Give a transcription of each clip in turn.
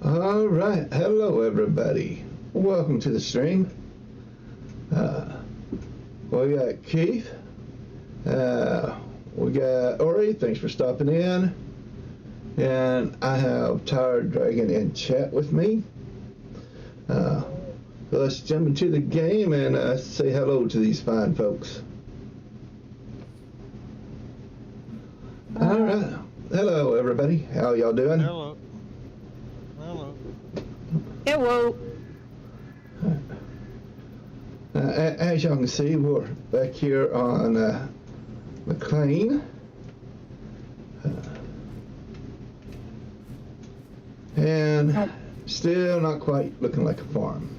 All right, hello everybody. Welcome to the stream. We got Keith. We got Ori. Thanks for stopping in. And I have Tired Dragon in chat with me. Let's jump into the game and say hello to these fine folks. All right. Hello everybody. How y'all doing? Hello. Hello. Hello. As y'all can see, we're back here on McLean. And still not quite looking like a farm.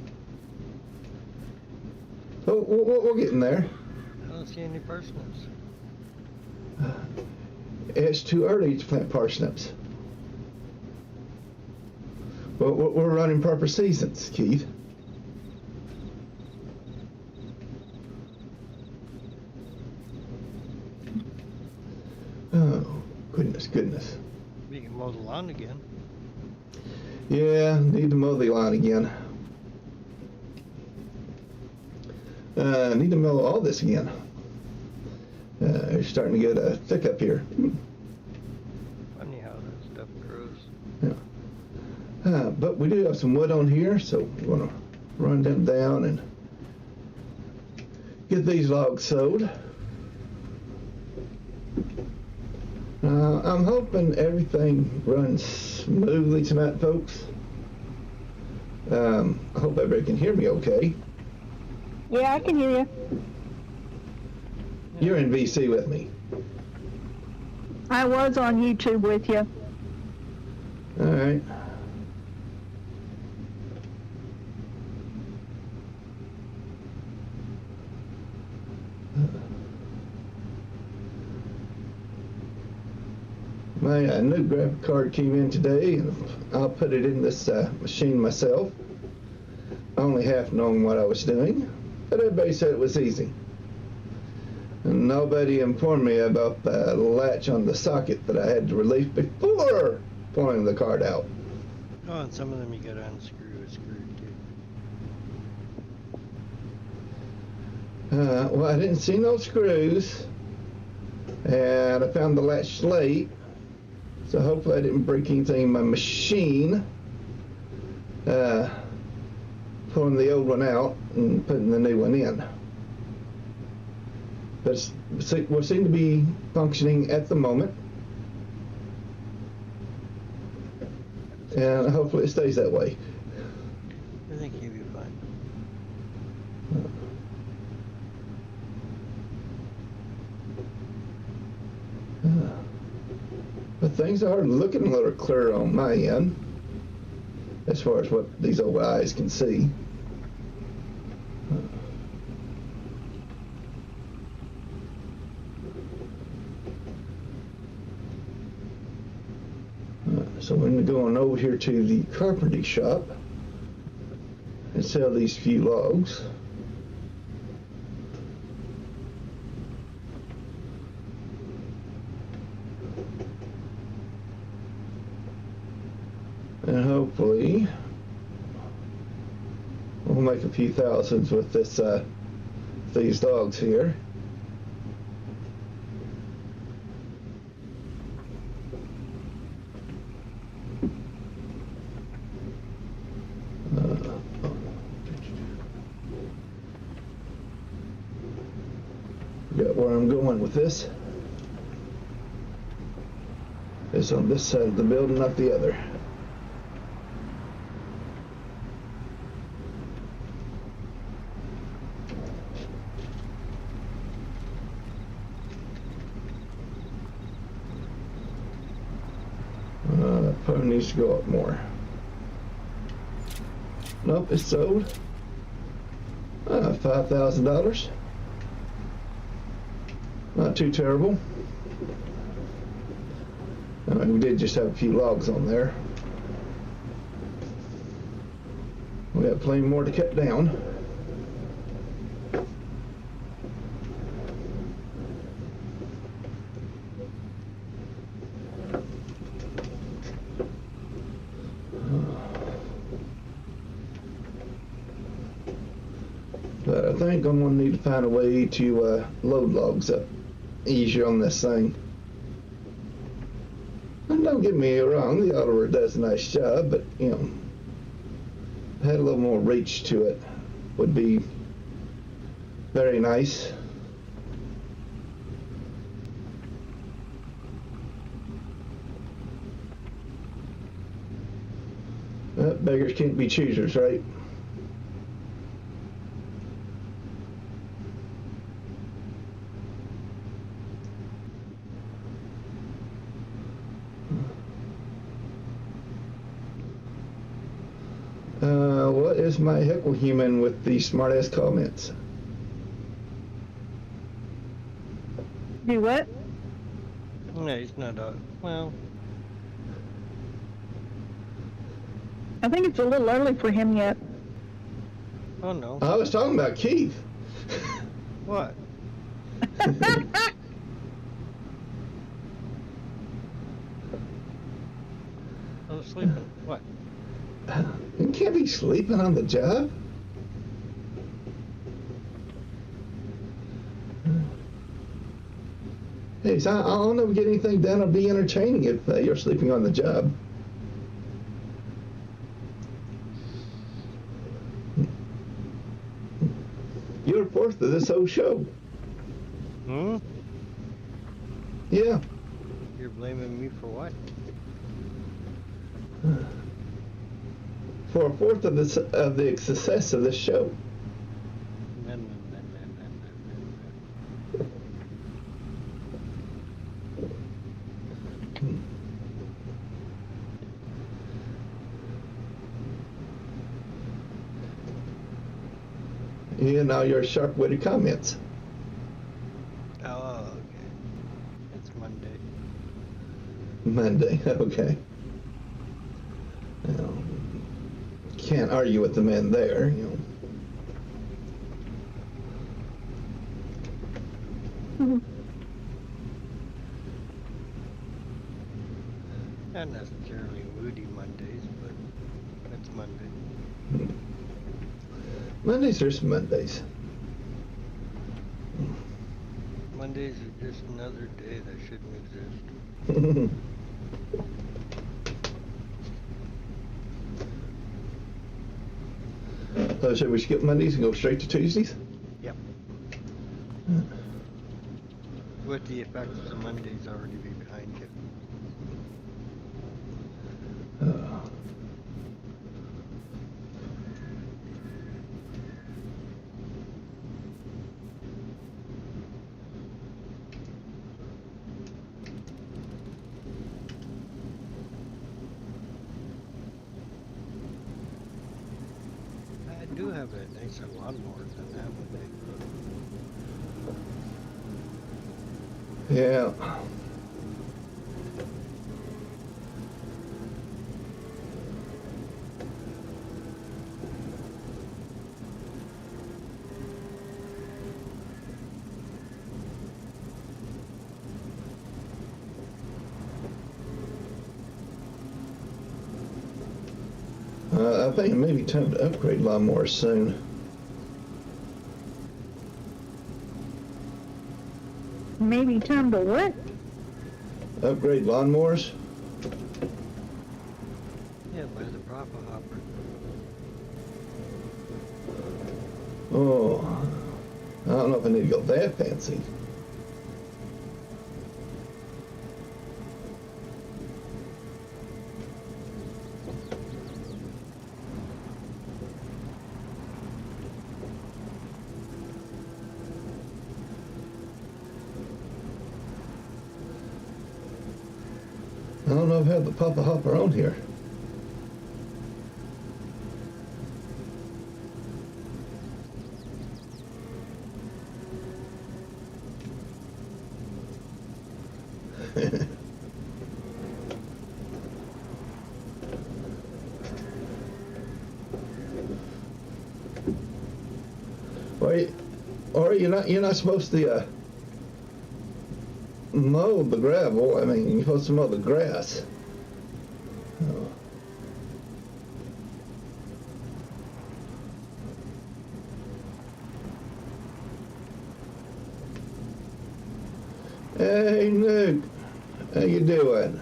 So we're getting there. I don't see any parsnips. It's too early to plant parsnips. But we're running proper seasons, Keith. Oh, goodness. We can mow the lawn again. Yeah, need to mow the lawn again. Need to mow all this again. It's starting to get thick up here. Funny how that stuff grows. Yeah. But we do have some wood on here, so we're going to run them down and get these logs sewed. I'm hoping everything runs smoothly tonight, folks. I hope everybody can hear me okay. Yeah, I can hear you. You're in VC with me. I was on YouTube with you. All right. My new graphic card came in today, and I'll put it in this machine myself. Only half knowing what I was doing, but everybody said it was easy. And nobody informed me about the latch on the socket that I had to release before pulling the card out. Oh, and some of them you gotta unscrew a screw too. Well, I didn't see no screws, and I found the latch late, so hopefully I didn't break anything in my machine. Pulling the old one out and putting the new one in. But we seem to be functioning at the moment, and hopefully it stays that way. I think you'll be fine. But things are looking a little clearer on my end, as far as what these old eyes can see. So we're going to go on over here to the carpentry shop and sell these few logs. And hopefully we'll make a few thousands with this these dogs here. Forgot where I'm going with this. It's on this side of the building, not the other. Probably needs to go up more. Nope, it's sold. $5,000. Not too terrible. We did just have a few logs on there. We have plenty more to cut down. think I'm gonna need to find a way to load logs up easier on this thing. And don't get me wrong, the Oliver does a nice job, but you know, had a little more reach to it would be very nice. Beggars can't be choosers, right? What is my heckle human with the smartass comments? Do what? No, he's not well, I think it's a little early for him yet. oh no. I was talking about Keith. What? I was sleeping. What? You can't be sleeping on the job. Hey, so I'll never get anything done or be entertaining if you're sleeping on the job. You're fourth of this whole show. Hmm? Yeah. You're blaming me for what? For a fourth of the success of this show. No, no, no, no, no, no, You know, your sharp-witted comments. no. Oh, okay. It's Monday. Monday, okay. Well, can't argue with the men there, you know. Not necessarily moody Mondays, but it's Monday. Mondays are just Mondays. Mondays are just another day that shouldn't exist. So should we skip Mondays and go straight to Tuesdays? Yep. With the effects of Mondays already be behind you. I do have a nicer lawnmower than that one. Yeah. I think it may be time to upgrade lawnmowers soon. Maybe time to what? Upgrade lawnmowers? Yeah, by the proper hopper. Oh, I don't know if I need to go that fancy. I don't know if I have the Papa Hopper on here. Or you're not supposed to mow the gravel. I mean, you're supposed to mow the grass. Oh. Hey, Nuke. How you doing?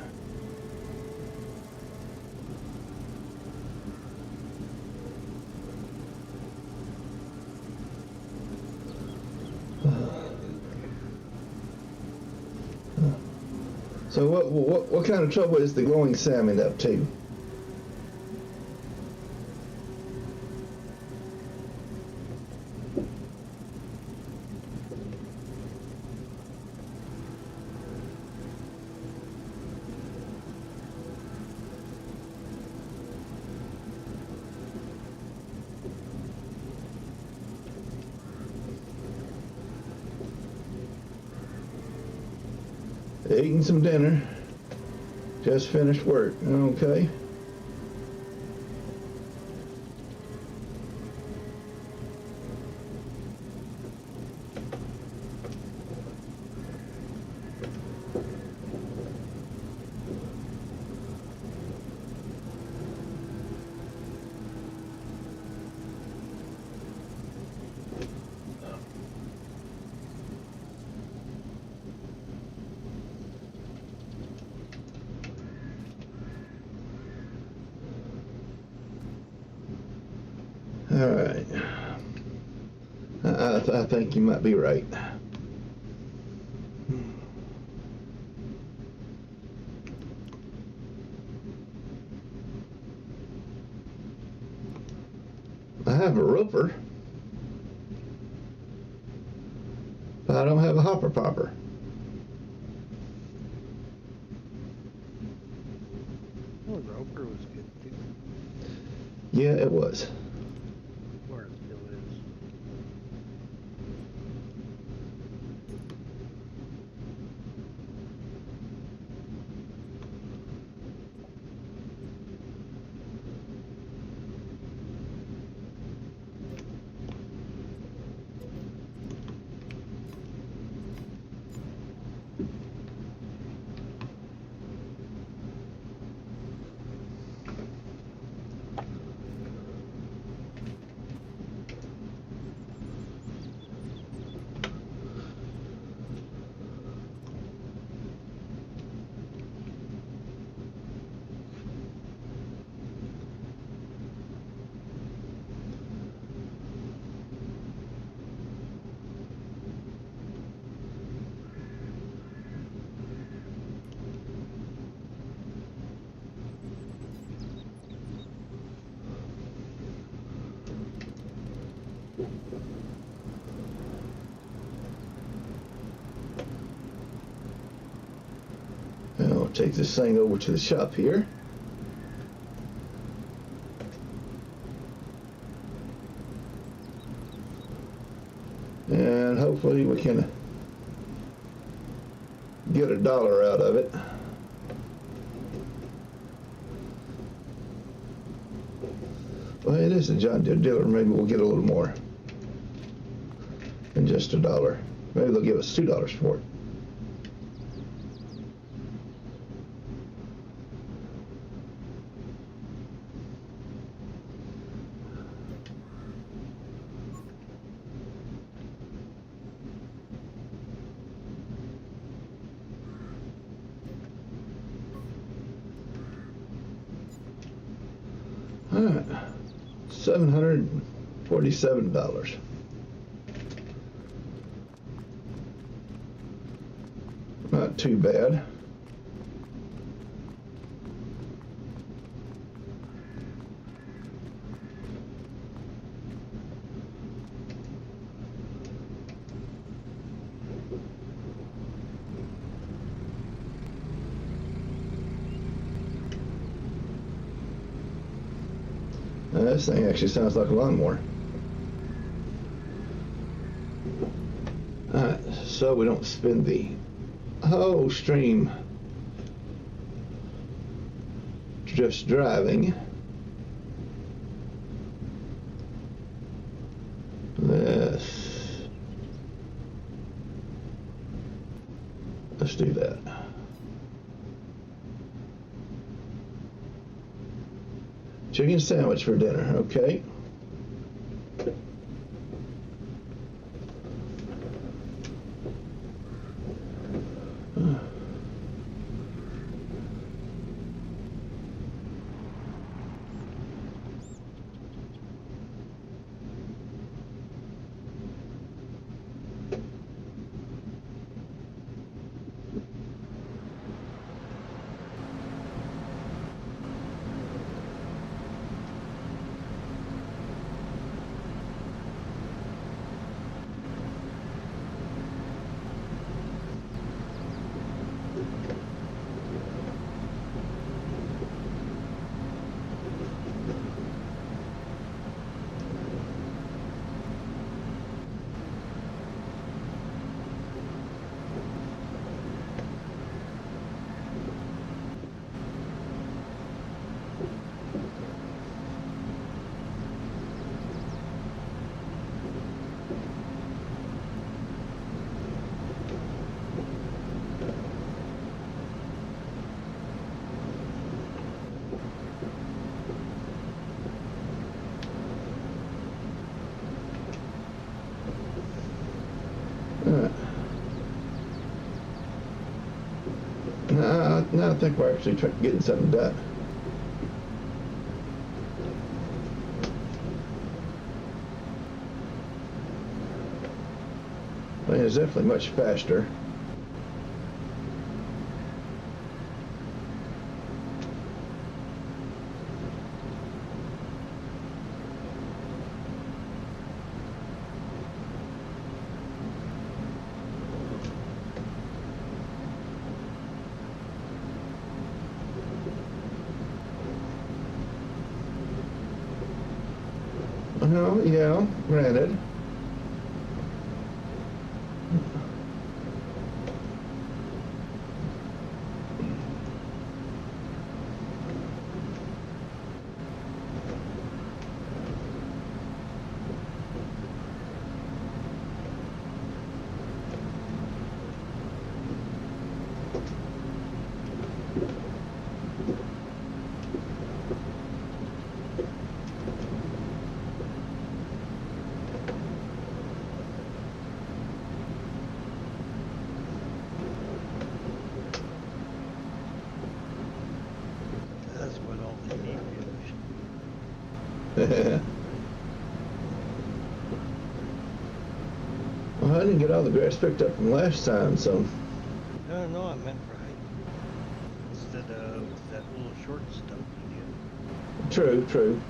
So what kind of trouble is the glowing salmon up to? Eating some dinner. Just finished work. Okay. All right. I think you might be right. I have a roper, but I don't have a hopper popper. Oh, Roper was good too. Yeah, it was. Or it still is. I'll take this thing over to the shop here. And hopefully we can get $1 out of it. Well, it is a John Deere dealer. Maybe we'll get a little more than just $1. Maybe they'll give us $2 for it. All right, $747. Not too bad. This thing actually sounds like a lawnmower. Alright, so we don't spend the whole stream just driving. Let's do that. Chicken sandwich for dinner, okay. No, I think we're actually getting something done. I mean, it's definitely much faster. Well, yeah, granted. That's what all they need Well, I didn't get all the grass picked up from last time, so. No, I meant right. Instead of that little short stuff you get. True, true.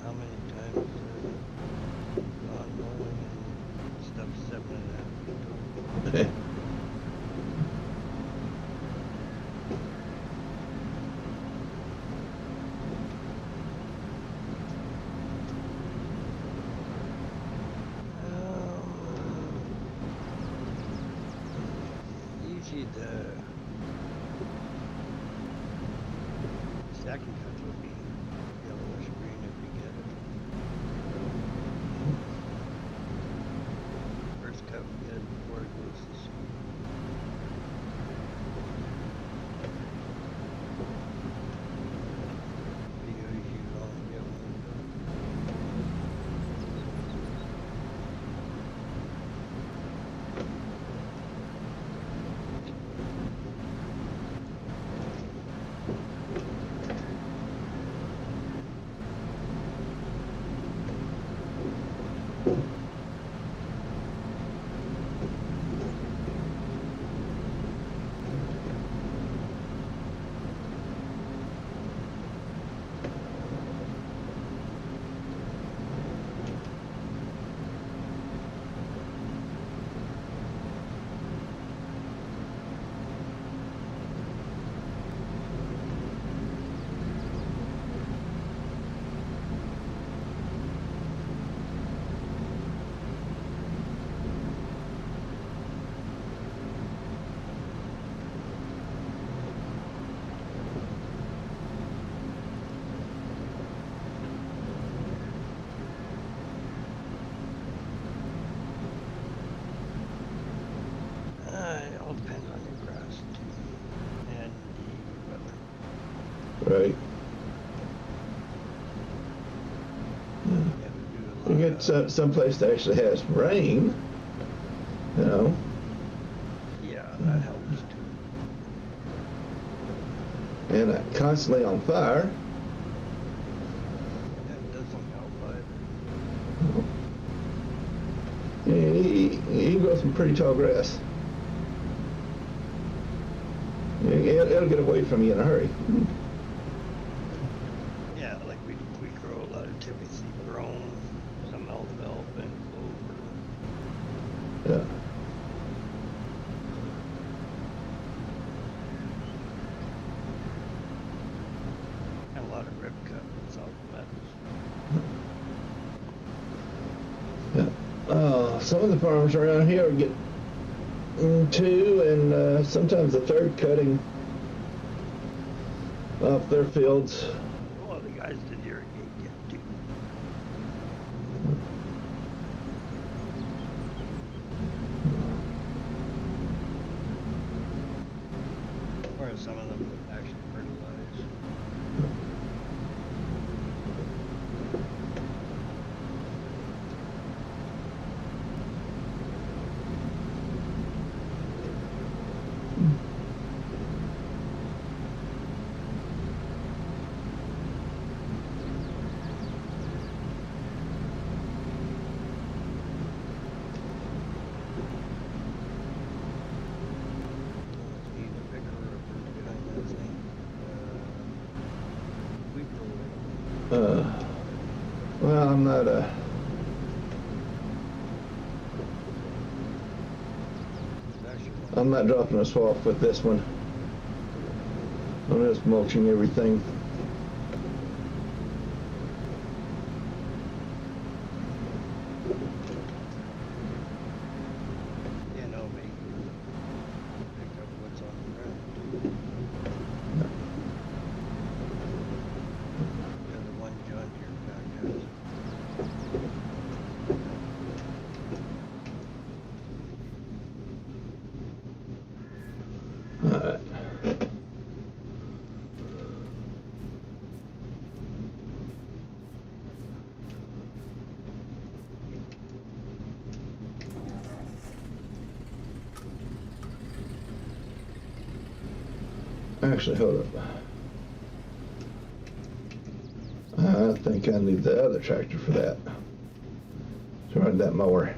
How many times lawn mowing and stuff 7.5 feet tall? Usually the stacking cut will be yellowish green if you get it. First cut we get before it goes to seed. We usually only get one cut. It all depends on your grass too, and the weather. Right. You have to do a lot You get some place that actually has rain, you know. Yeah, that helps too. And constantly on fire. That doesn't help either. You grow some pretty tall grass. It'll get away from you in a hurry. Yeah, like we grow a lot of Timothy brome, some alfalfa and clover. Yeah. And a lot of rib cut and South Meadows. Yeah. Some of the farmers around here get 2 and sometimes a 3rd cutting off their fields. Well, the guys did irrigate yet too. Need a picker behind that thing. Weed roller. Well, I'm not I'm not dropping a swap with this one. I'm just mulching everything. You know me. Pick up what's on the ground. You're the one John Deere guy has. Alright. Actually, hold up. I think I need the other tractor for that. To run that mower.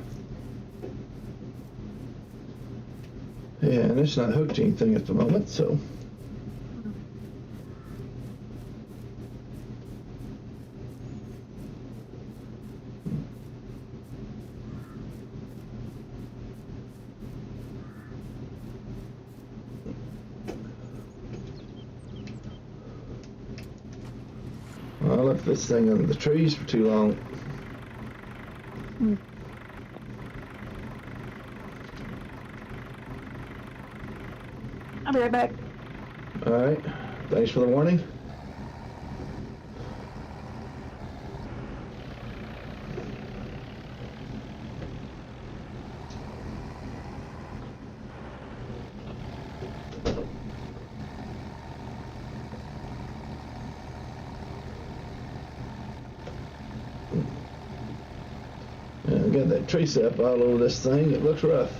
Yeah, and it's not hooked to anything at the moment, so. I left this thing under the trees for too long. I'll be right back. All right. Thanks for the warning. Yeah, I got that tree sap all over this thing. It looks rough.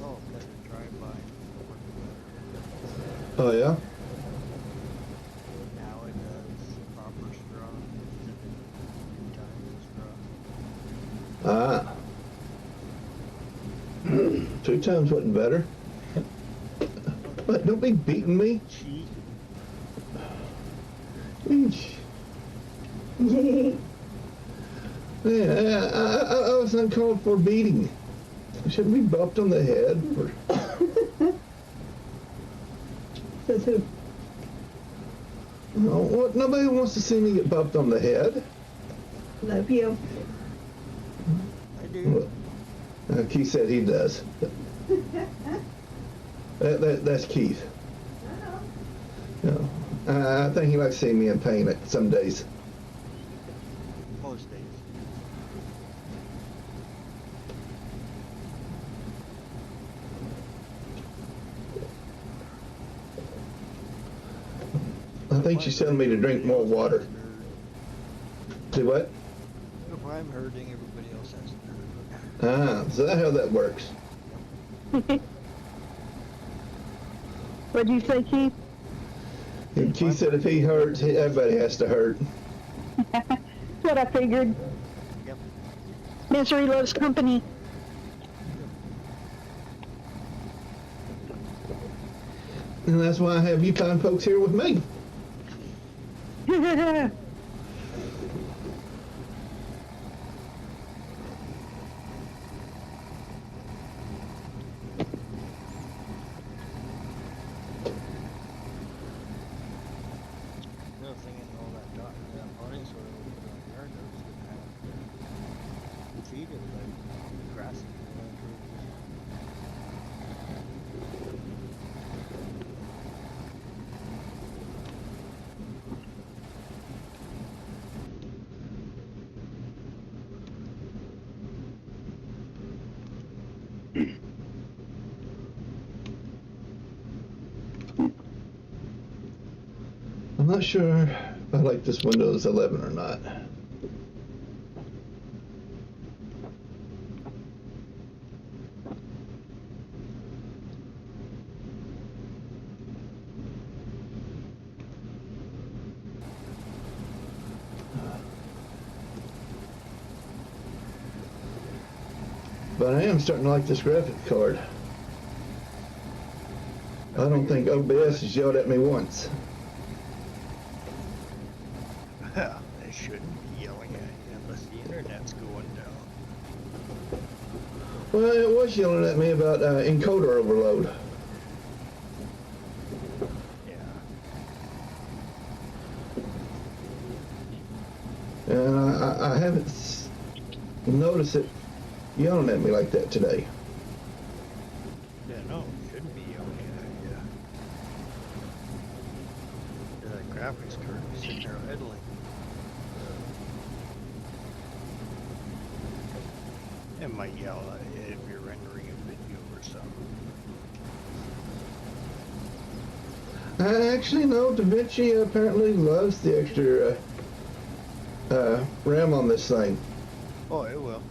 Oh, let it drive by. Oh, yeah? Now it does proper straw. Two times straw. Ah. 2 times wasn't better. What, don't be beating me. Cheat. Yeah, I was uncalled for beating. I shouldn't be bumped on the head. Says who? No, what, nobody wants to see me get bumped on the head. Love you. I do. Keith said he does. That's Keith. Yeah. I think he likes seeing me in pain at some days. Most days. I think she's telling me to drink more water. See what? If I'm hurting, everybody else has to hurt. Ah, so that's how that works. What'd you say, Keith? And Keith said if he hurts, everybody has to hurt. That's what I figured. Yep. Misery loves company. And that's why I have you fine folks here with me. Another thing in all that potting soil we put on the yard, I was gonna have to feed it like grass and all that. I'm not sure if I like this Windows 11 or not. But I am starting to like this graphic card. I don't think OBS has yelled at me once. They shouldn't be yelling at you unless the internet's going down. Well, it was yelling at me about encoder overload. Yeah. And I haven't noticed it yelling at me like that today. Yeah, no, it shouldn't be yelling at you. Yeah, that graphics card is sitting there idling. It might yell at you if you're rendering a video or something. Actually, no, DaVinci apparently loves the extra RAM on this thing. Oh, it will.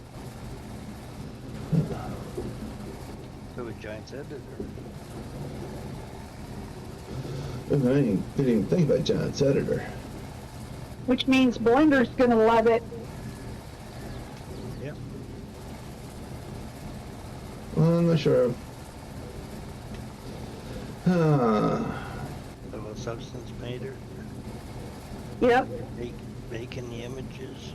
So with Giants Editor. I didn't even think about Giant's Editor. Which means Blender's gonna love it. Yep. Well, I'm not sure. Little substance painter. Yep. Making the images.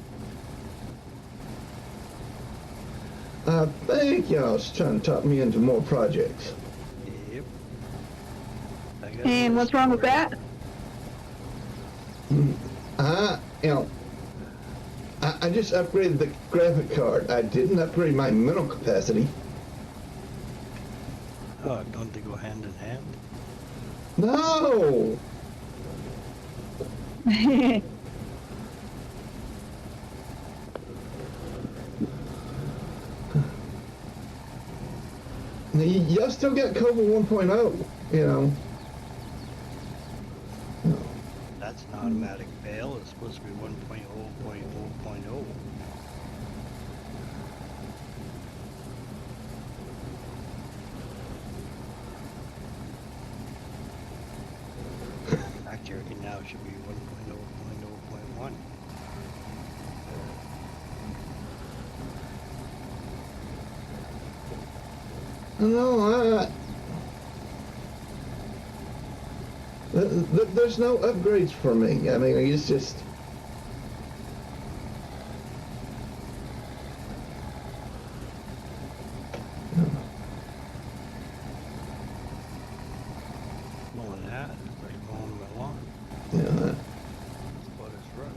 I think y'all's trying to talk me into more projects. Yep. And what's wrong with that? I just upgraded the graphic card. I didn't upgrade my mental capacity. Oh, don't they go hand in hand? No! Y'all still got COVID 1.0, you know. That's an automatic fail. It's supposed to be 1.0.0.0. Accuracy now should be 1.0.0.1. No, there's no upgrades for me. I mean, it's just... Mowing that, it's like mowing my lawn. Yeah, That's what it's run.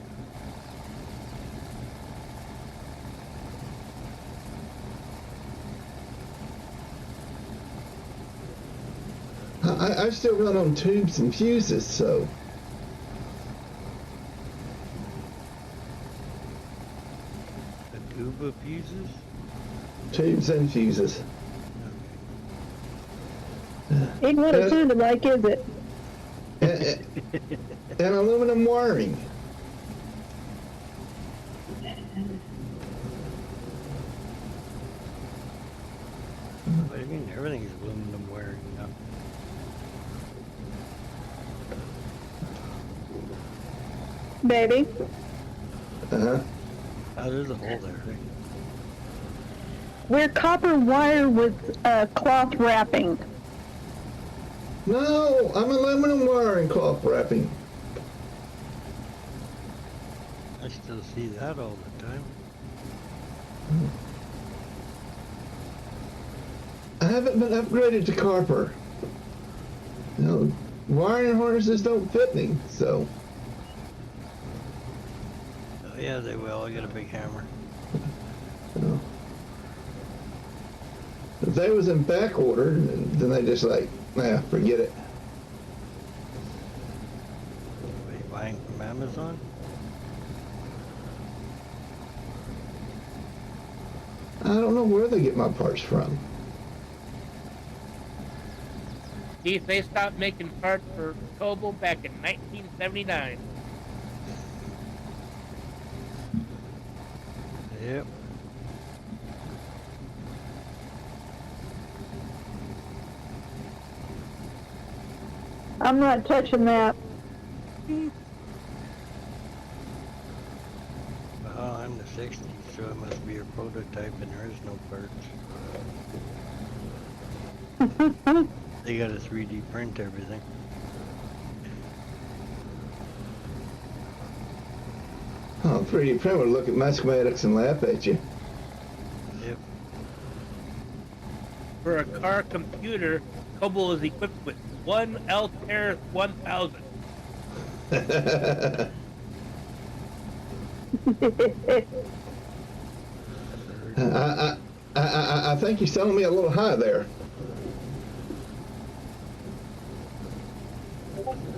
I still run on tubes and fuses, so Tuba fuses? Tubes and fuses. Ain't what it sounded like, is it? And aluminum wiring. What do you mean? Everything's aluminum wiring now. Baby. Uh-huh. Oh, there's a hole there, right? We're copper wire with cloth wrapping. No, I'm aluminum wiring cloth wrapping. I still see that all the time. I haven't been upgraded to copper. No, wiring harnesses don't fit me, so. Oh yeah, they will. I got a big hammer. You if they was in back order, then they just like, nah, forget it. Are you buying from Amazon? I don't know where they get my parts from. Keith, they stopped making parts for Coble back in 1979. Yep. I'm not touching that. Well, I'm the 60s, so it must be a prototype and there is no parts. They got to 3D print everything. Oh, 3D print would look at my schematics and laugh at you. Yep. For a car computer, Coble is equipped with one Altair 1000. I think you're selling me a little high there.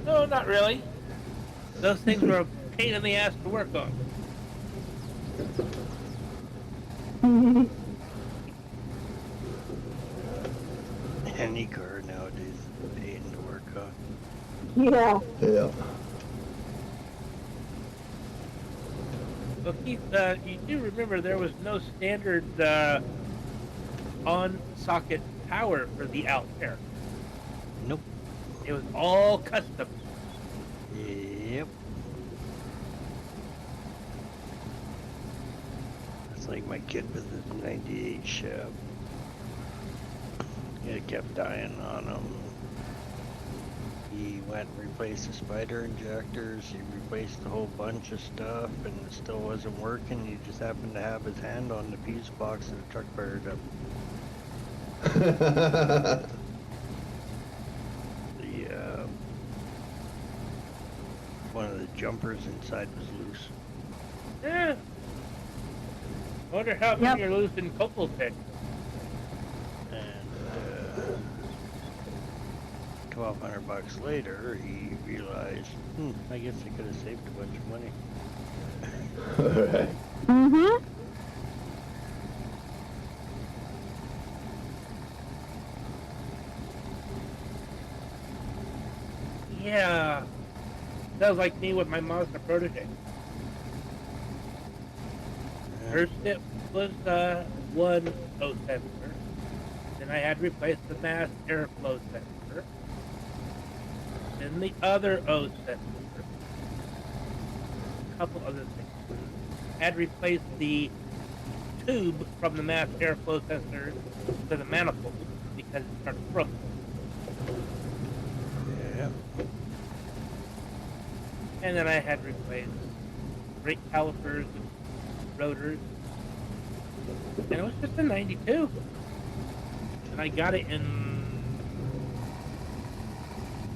No, not really. Those things were a pain in the ass to work on. Any car nowadays is a pain to work on. Yeah. Yeah. Well, Keith, you do remember there was no standard on-socket power for the Altair. Nope. It was all custom. Yep. It's like my kid with his 98 Chev. It kept dying on him. He went and replaced the spider injectors, he replaced a whole bunch of stuff, and it still wasn't working. He just happened to have his hand on the fuse box and the truck fired up. One of the jumpers inside was loose. Yeah. Wonder how many are loose in Copel pick. And $1,200 later, he realized, I guess I could have saved a bunch of money. Alright. Mm-hmm. Yeah. Sounds like me with my Mazda Protege. First it was one O sensor. Then I had to replace the mass airflow sensor. Then the other O sensor. A couple other things. Had to replace the tube from the mass airflow sensor to the manifold because it started broken. Yeah. And then I had to replace brake calipers and rotors. And it was just a 92. And I got it in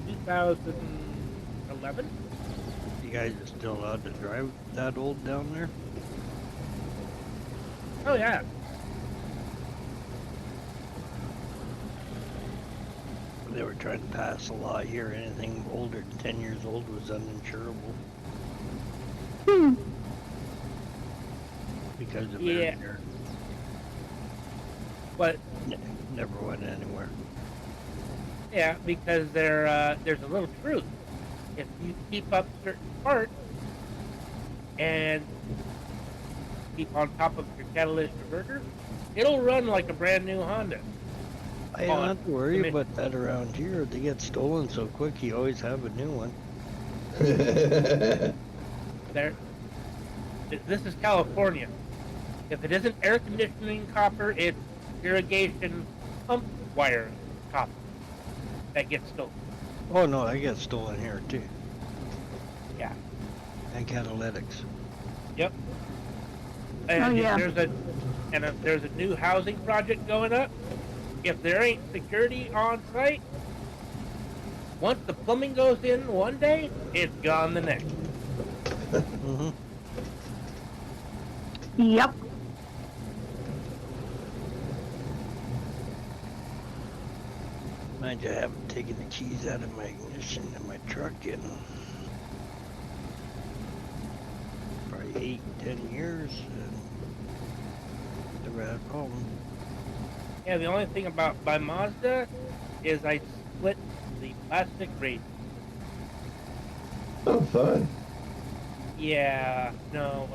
2011. You guys are still allowed to drive that old down there? Oh, yeah. They were trying to pass a law here. Anything older than 10 years old was uninsurable. because of Yeah. air. But Never went anywhere. yeah, because there's a little truth. If you keep up certain parts and keep on top of your catalyst converter, it'll run like a brand new Honda. I don't On have to worry commission. about that around here. They get stolen so quick, you always have a new one. There, this is California. If it isn't air conditioning copper, it's irrigation pump wire copper that gets stolen. Oh no, I get stolen here too. Yeah. And catalytics. Yep. And Oh, yeah. if there's a new housing project going up, if there ain't security on site, once the plumbing goes in one day, it's gone the next. Mm-hmm. Yep. Mind you, I haven't taken the keys out of my ignition in my truck in probably 8-10 years. And never had a problem. Yeah, the only thing about my Mazda is I split the plastic radiator. Oh, fun. Yeah, no,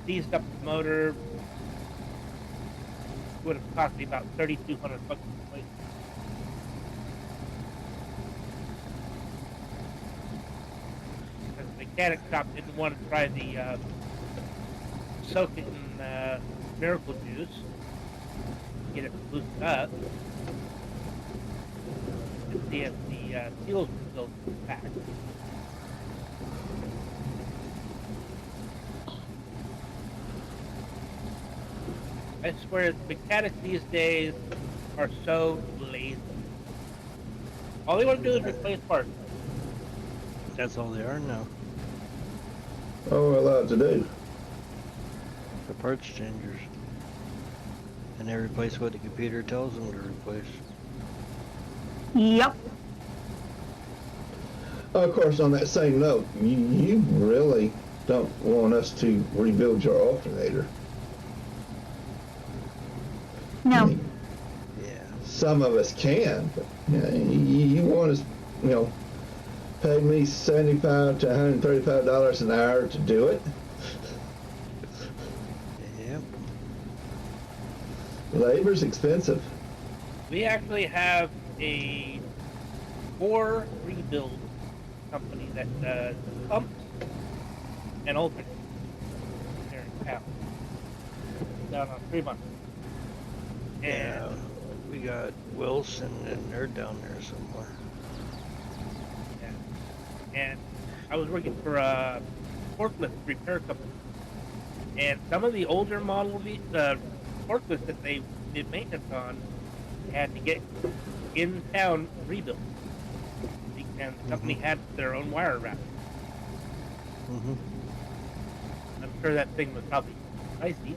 seized up the motor. Would have cost me about $3,200 to replace. Because the mechanic shop didn't want to try the soak it in miracle juice, get it loosened up, to see if the seals were still intact. I swear, mechanics these days are so lazy. All they want to do is replace parts. That's all they are now. Oh, we're allowed to do. The parts changers. And they replace what the computer tells them to replace. Yep. Of course, on that same note, you really don't want us to rebuild your alternator. No. Yeah. Some of us can, but you want us, pay me $75 to $135 an hour to do it. Yep. Labor's expensive. We actually have a 4 rebuild company that does pumps and alternators here in town, down on Fremont. Yeah. And We got Wilson and they're down there somewhere. and I was working for a forklift repair company, and some of the older model forklifts that they did maintenance on had to get in town rebuilt, and the company had their own wire wrap. Mm-hmm. I'm sure that thing was probably pricey.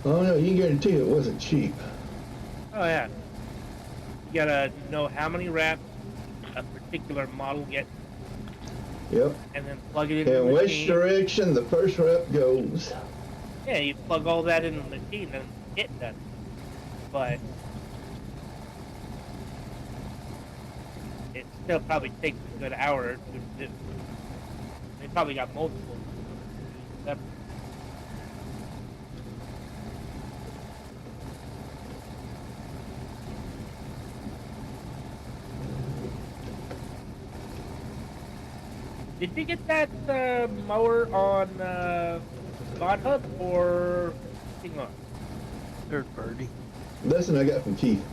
Oh no, you guarantee it wasn't cheap. Oh yeah, you gotta know how many wraps a particular model gets, Yep. and then plug it in the And which machine. direction the first rep goes. Yeah, you plug all that in the machine and get done. But it still probably takes a good hour or two to do. They probably got multiple. Did you get that mower on Bot Hub or Kinglon? Third party. That's what I got from Keith.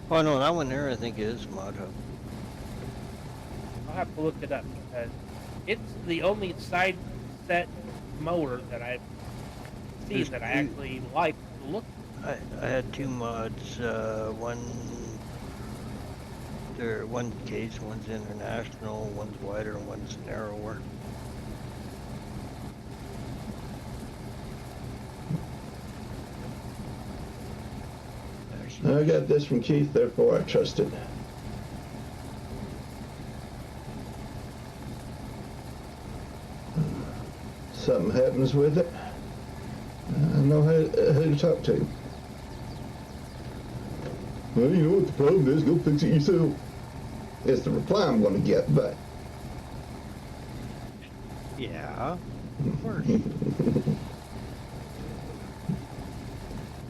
Oh no, that one there I think is Mod Hub. I'll have to look it up because it's the only side set mower that I've seen There's that I two- actually like to look. I had two mods, one case, one's international, one's wider, and one's narrower. I got this from Keith, therefore I trust it. something happens with it, I know who to talk to. Well, you know what the problem is, go fix it yourself. It's the reply I'm going to get, but. Yeah, of course.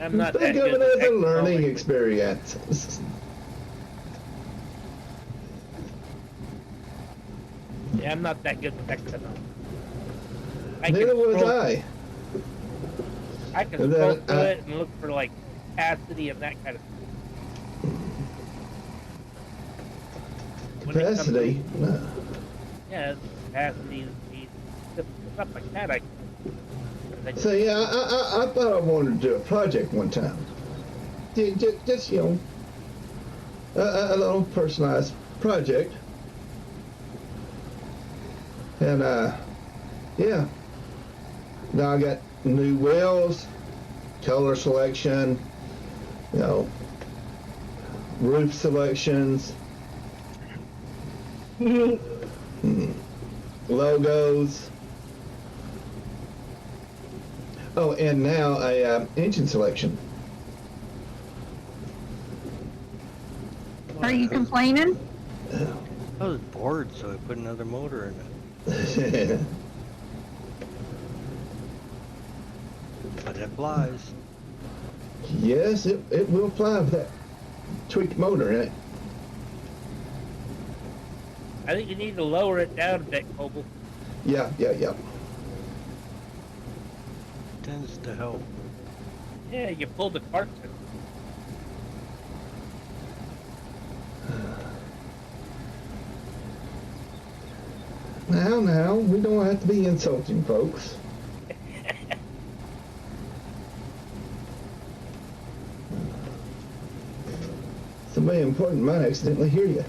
I'm not that Think of good it at as a learning technology. experience. Yeah, I'm not that good at technology. Neither was I. I can And scroll then, through it and look for like capacity and that kind of stuff. When it comes to- Capacity. No. Yeah, capacity, speed, stuff like that. I See, I thought I wanted to do a project one time. Just you know, a little personalized project. And yeah. Now I got new wheels, color selection, you know, roof selections, logos. Oh, and now a engine selection. Are you complaining? I was bored, so I put another motor in it. But it flies. Yes, it will fly with that tweaked motor in it. I think you need to lower it down a bit, Cobble. Yeah. Tends to help. Yeah, you pulled the cart. Now, we don't have to be insulting folks. Somebody important might accidentally hear you.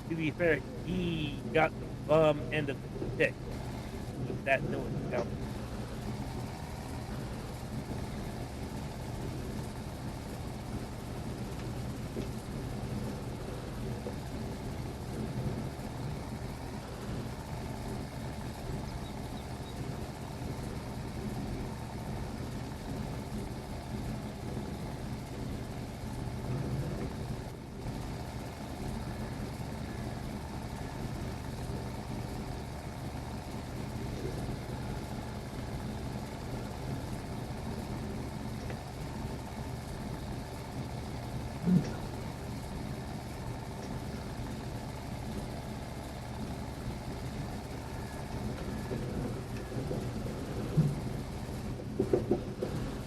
To be fair, he got the bum end of the stick with that doing himself.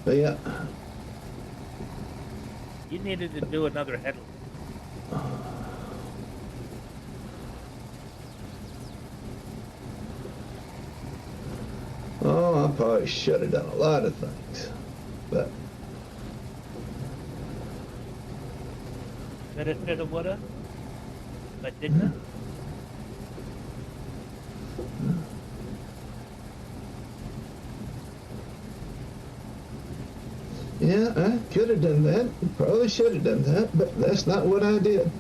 But yeah. You needed to do another headlight. Oh, I probably should have done a lot of things. But Coulda, woulda, but didn't. yeah, I could have done that. Probably should have done that, but that's not what I did.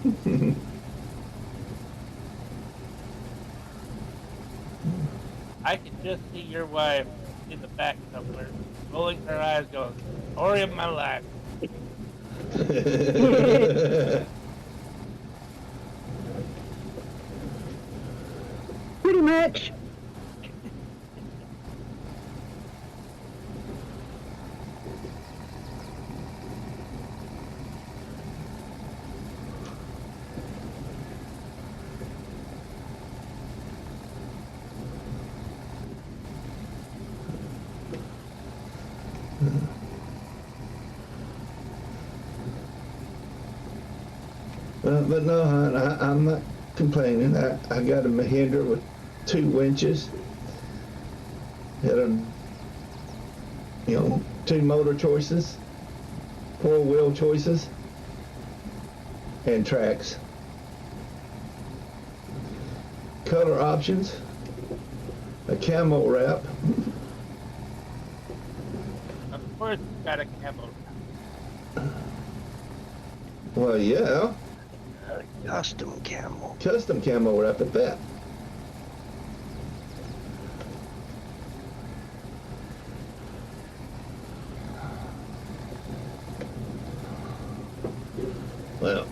I could just see your wife in the back somewhere, rolling her eyes, going, "Story of my life." Pretty much. But no, hon, I'm not complaining. I got a Mahindra with 2 winches. Had a, 2 motor choices, 4 wheel choices, and tracks. Color options, a camo wrap, Of course, you got a camo. Well, yeah. Custom camo. Custom camo wrap at that. Well,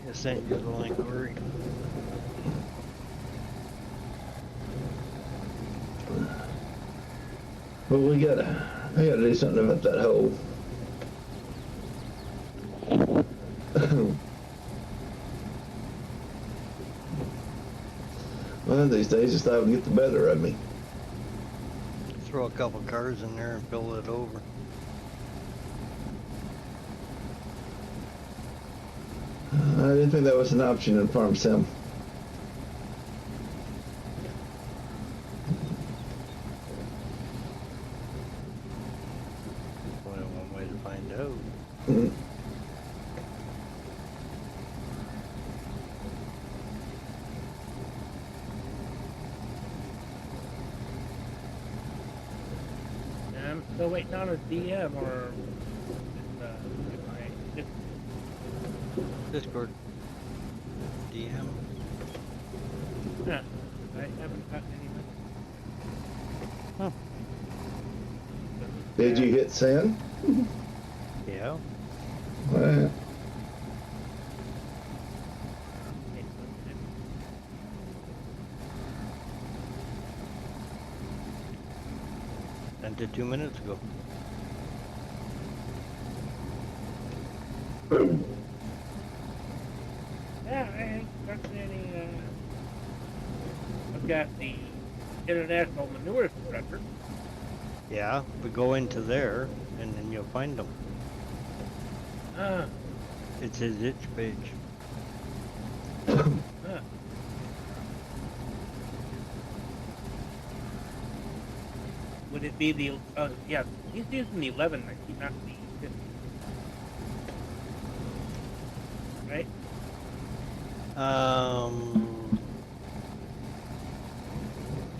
I sent you the link, Corey. but we gotta do something about that hole. One of these days, it's time to get the better of me. Throw a couple cars in there and fill it over. I didn't think that was an option in Farm Sim. Only one way to find out. Mhm. I'm still waiting on a DM or my Discord. DM. yeah, I haven't gotten any. Huh. Did you hit send? Yeah. Well, Sent it 2 minutes ago. Yeah, I ain't gotten any. I've got the International Manure Spreader. Yeah, but go into there and then you'll find them. Ah, It's his itch page. ah. Would it be the? Yeah, he's using the 1190, not the 50. Right?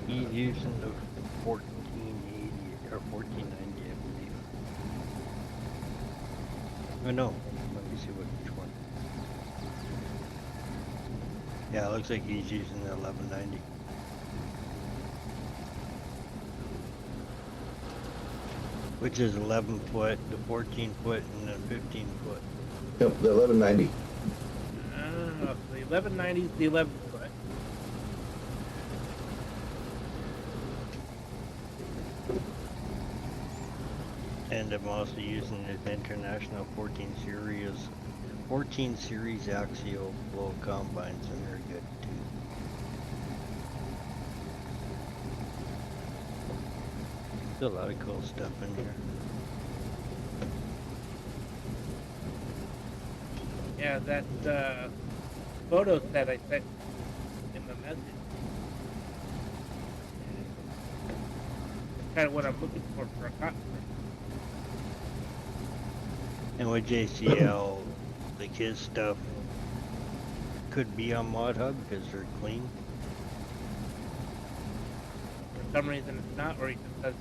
He's using the 1480 or 1490, I believe. Oh no, let me see which one. Yeah, it looks like he's using the 1190. Which is 11 foot, the 14 foot, and the 15 foot. yep, the 1190. So the 1190 is the 11 foot. And I'm also using his International 14 series axial flow combines, and they're good too. There's a lot of cool stuff in here. Yeah, that photo set I sent in the message. Kind of what I'm looking for a cotton. And with JCL, like his stuff could be on Mod Hub because they're clean. For some reason it's not, or he just doesn't.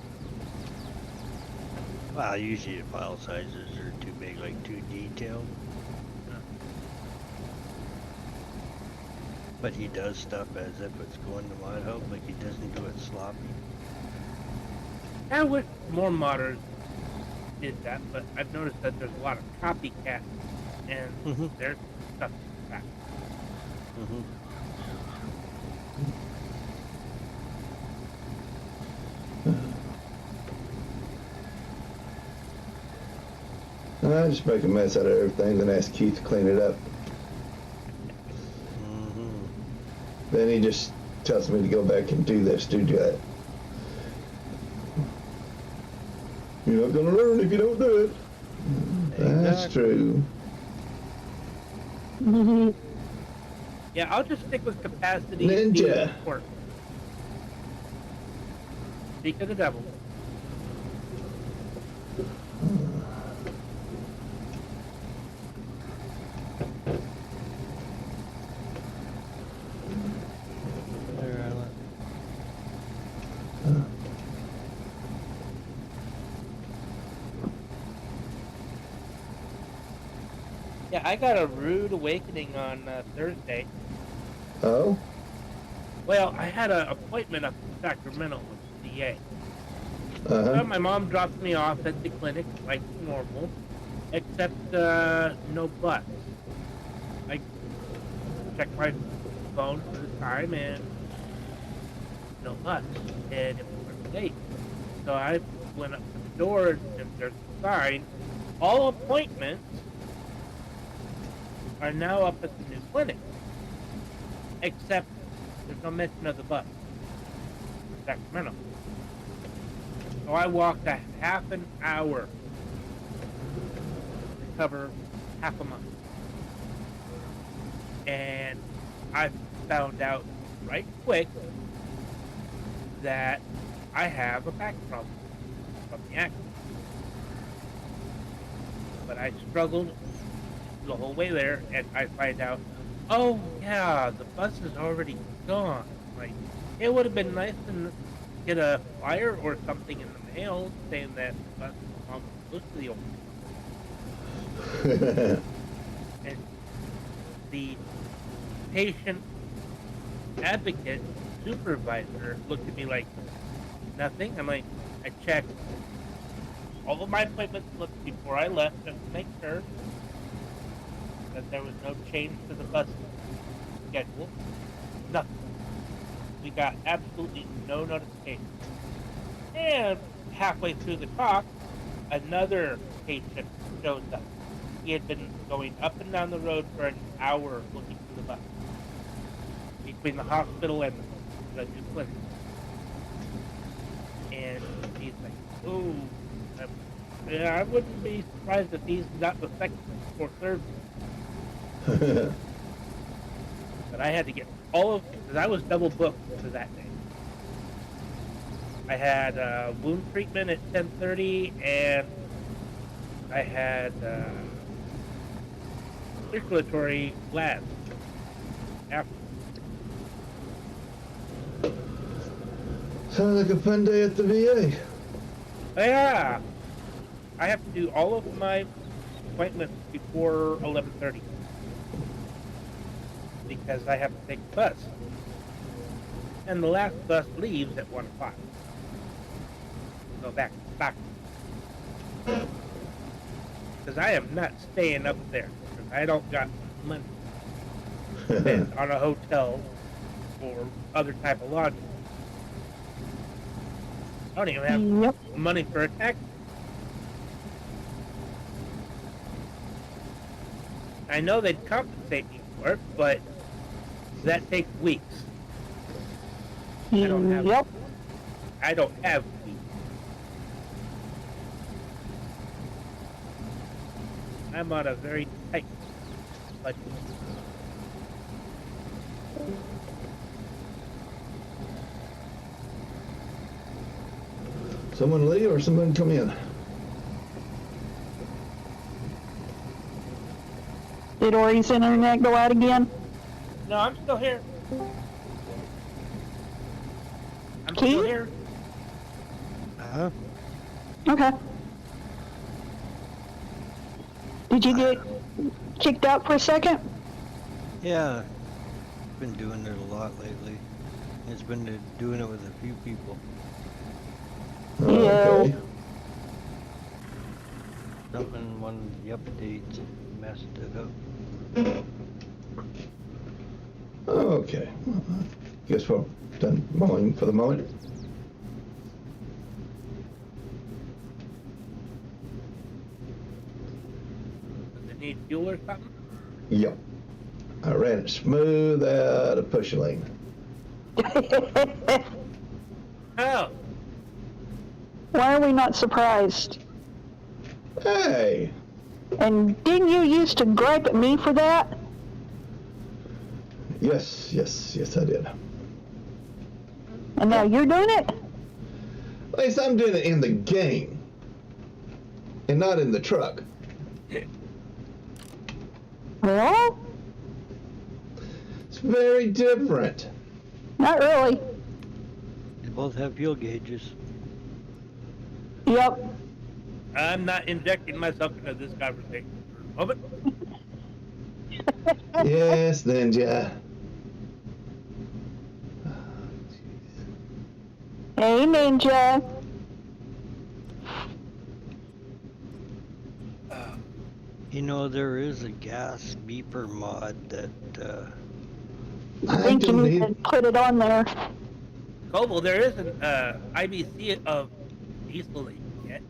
Well, usually the file sizes are too big, like too detailed. But he does stuff as if it's going to Mod Hub, like he doesn't do it sloppy. I wish more modders did that, but I've noticed that there's a lot of copycats, and their stuff is back. I just make a mess out of everything, then ask Keith to clean it up. Then he just tells me to go back and do this, do that. You're not gonna learn if you don't do it. That's Exactly. true. Yeah, I'll just stick with capacity. Ninja. Work. Speak of the devil. There, Alan. Yeah, I got a rude awakening on Thursday. Oh? Well, I had an appointment up in Sacramento with the DA. Uh-huh. So my mom dropped me off at the clinic like normal, except no bus. I checked my phone for the time and no bus, and it was late. So I went up to the door and there's a sign. All appointments are now up at the new clinic, except there's no mention of the bus in Sacramento. So I walked a half an hour to cover half a month. And I found out right quick that I have a back problem from the accident. But I struggled the whole way there, and I find out, oh yeah, the bus is already gone. Like, it would have been nice to get a flyer or something in the mail saying that the bus is almost close to the old. And the patient advocate supervisor looked at me like, nothing. I'm like, I checked all of my appointment slips before I left just to make sure that there was no change to the bus schedule. Nothing. We got absolutely no notification. And halfway through the talk, another patient shows up. He had been going up and down the road for an hour looking for the bus between the hospital and the new clinic. And he's like, oh, I wouldn't be surprised if he's not the second or third. But I had to get all of, because I was double booked for that day. I had wound treatment at 10:30, and I had circulatory labs after. Sounds like a fun day at the VA. Yeah, I have to do all of my appointments before 11:30 because I have to take the bus, and the last bus leaves at 1 o'clock. Go back, because I am not staying up there because I don't got money to spend on a hotel or other type of lodging. I don't even have money for a taxi. I know they'd compensate me for it, but that takes weeks. I don't have weeks. I'm on a very tight budget. Someone leave or someone come in? Did Ori's internet go out again? No, I'm still here. I'm Keith? still here. Uh-huh. Okay. Did you get kicked out for a second? Yeah. Been doing it a lot lately. It's been doing it with a few people. Okay. Something, one of the updates messed it up. Okay. Guess we're done mowing for the moment. Does it need fuel or something? Yep. I ran it smooth out of push lane. Oh, Why are we not surprised? Hey! And didn't you used to gripe at me for that? Yes, I did. And now you're doing it? At least I'm doing it in the game. And not in the truck. Well, It's very different. not really. They both have fuel gauges. Yep. I'm not injecting myself into this conversation for a moment. Yes, Ninja. Hey, Ninja. You know, there is a gas beeper mod that, I think you don't need to put it on there. Coble, there is an IBC of diesel that you can get.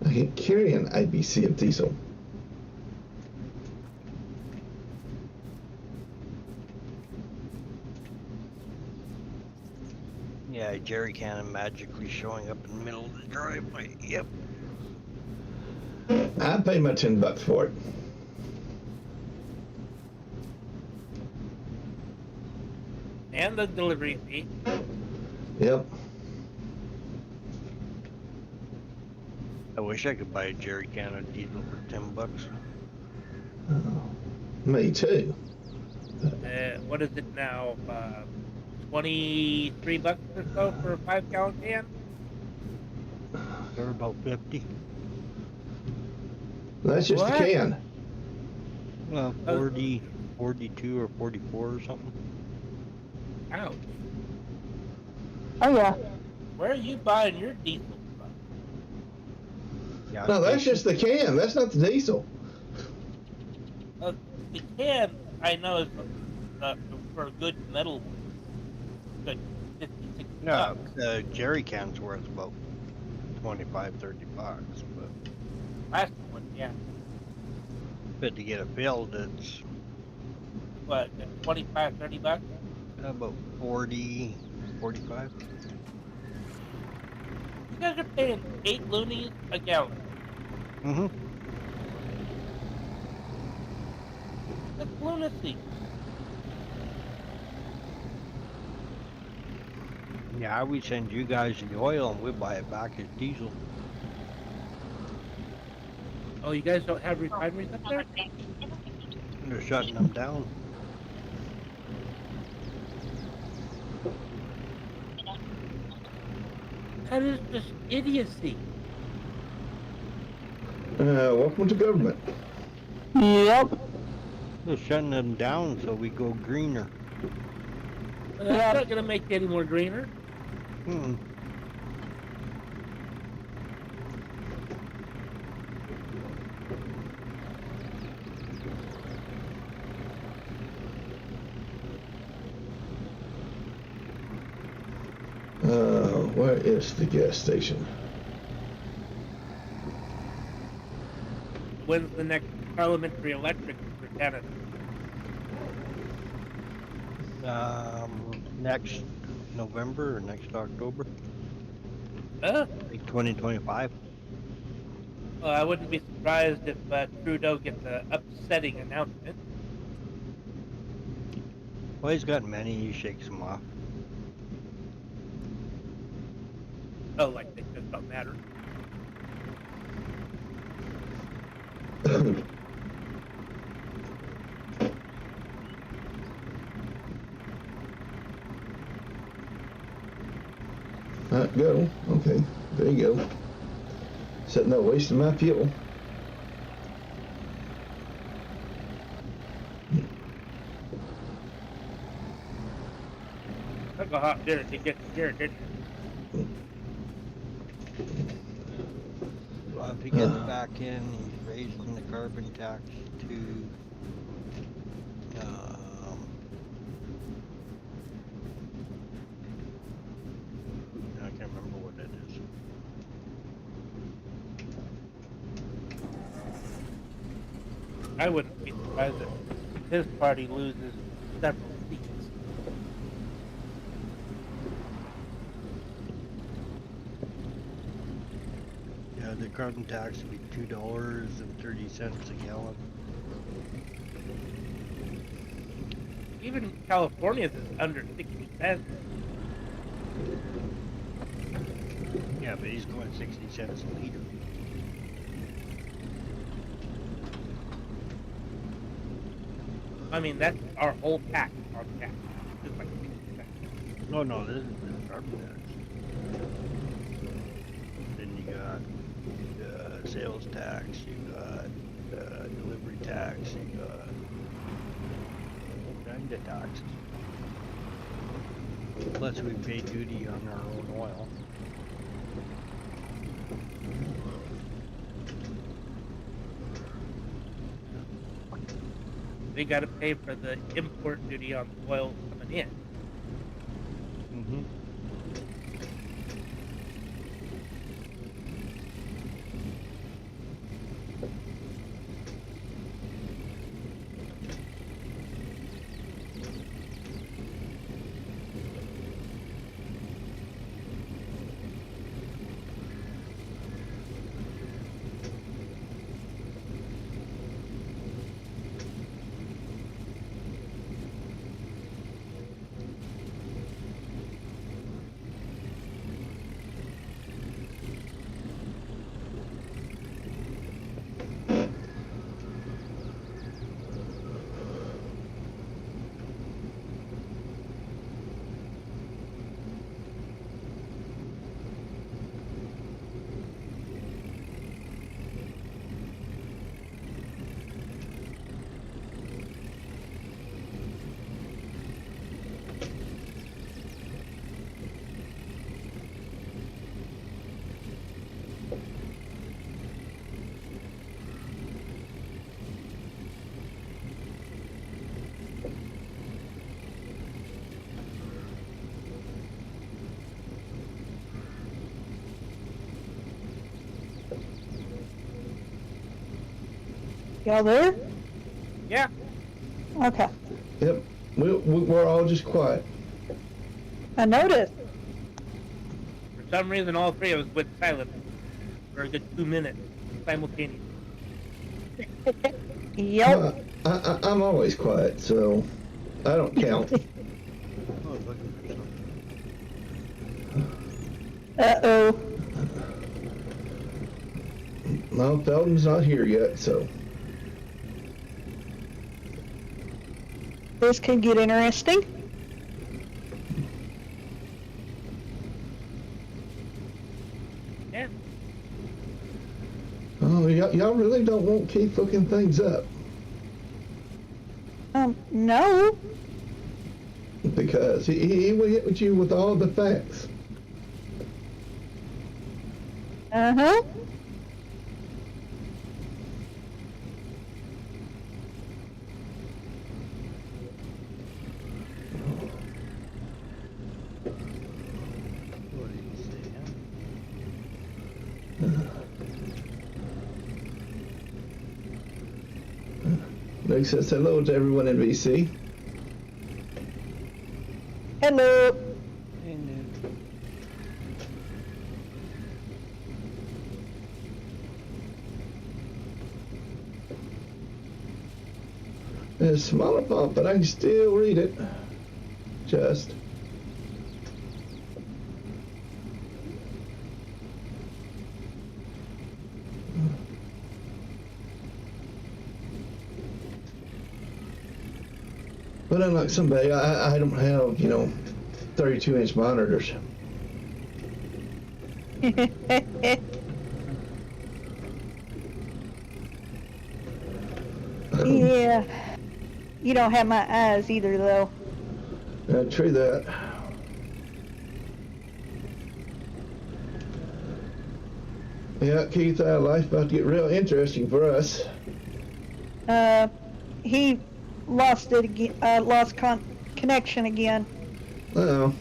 I can carry an IBC of diesel. yeah, a jerry can magically showing up in the middle of the driveway. Yep. I paid my $10 for it. And the delivery fee. Yep. I wish I could buy a jerry can of diesel for $10. Me too. What is it now? $23 or so for a 5-gallon can? They're about 50. That's just What? a can. Well, 40, 42 or 44 or something. Ouch. Oh, yeah. Where are you buying your diesel from? Yeah, No, that's just the can. That's not the diesel. The can, I know, is for a good metal one. Good 50, 60 No, bucks. the jerry can's worth about 25, 30 bucks, but Last one, yeah. to get it filled, it's What, 25, 30 bucks? about 40, 45. You guys are paying 8 loonies a gallon. Mm-hmm. That's lunacy. Yeah, we send you guys the oil and we buy it back as diesel. Oh, you guys don't have refineries up there? They're shutting them down. That is just idiocy. Welcome to government. Yep. They're shutting them down so we go greener. But that's not going to make you any more greener. Hmm. Where is the gas station? When's the next parliamentary election for Canada? Next November or next October, like 2025. Well, I wouldn't be surprised if Trudeau gets an upsetting announcement. Well, he's got many, he shakes them off. Oh, like they just don't matter. Go. Okay, there you go. Said no wasting my fuel. Took a hot dinner to get here, didn't you? Well, if he gets back in, he's raising the carbon tax to, I can't remember what it is. I wouldn't be surprised if his party loses several seats. Yeah, the carbon tax would be $2.30 a gallon. Even California's is under 60 cents. Yeah, but he's going 60 cents a liter. I mean, that's our whole tax on gas. Just like 60 cents. Oh no, this is the sharp tax. Then you got sales tax, you got delivery tax, you got all kinds of taxes. Plus we pay duty on our own oil. We got to pay for the import duty on the oil coming in. Mm-hmm. Y'all there? Yeah. Okay. Yep. We're all just quiet. I noticed. For some reason, all three of us went silent for a good 2 minutes simultaneously. Yep. I'm always quiet, so I don't count. I was looking for something. Uh-oh. No, Felton's not here yet, so. This could get interesting. Yeah. Oh, y'all really don't want to keep looking things up. No. Because he will hit with you with all the facts. Uh-huh. What do you say, Nick says hello to everyone in VC. Hello. Hey, Nick. It's smaller font, but I can still read it. Just. But unlike somebody, I don't have, 32-inch monitors. Yeah. You don't have my eyes either, though. True that. Yeah, Keith, life's about to get real interesting for us. He lost it again. Lost connection again. Uh-oh.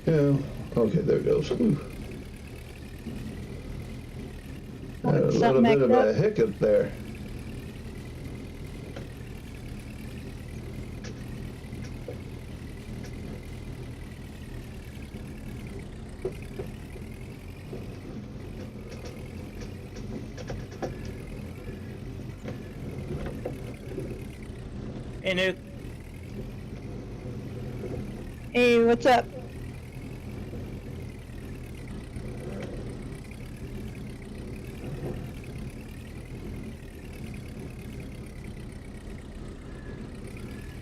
Yeah. Okay, there it goes. Whew. Had a little Something bit backed of a up. hiccup there. Hey, Nuke. Hey, what's up?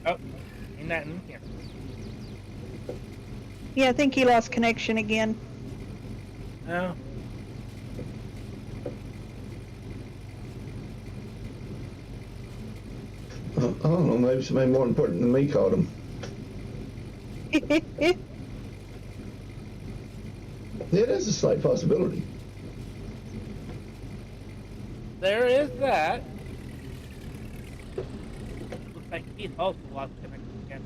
Oh, ain't that in here? Yeah, I think he lost connection again. Oh. I don't know, maybe somebody more important than me called him. Yeah, that's a slight possibility. There is that. Looks like Keith also lost connection again.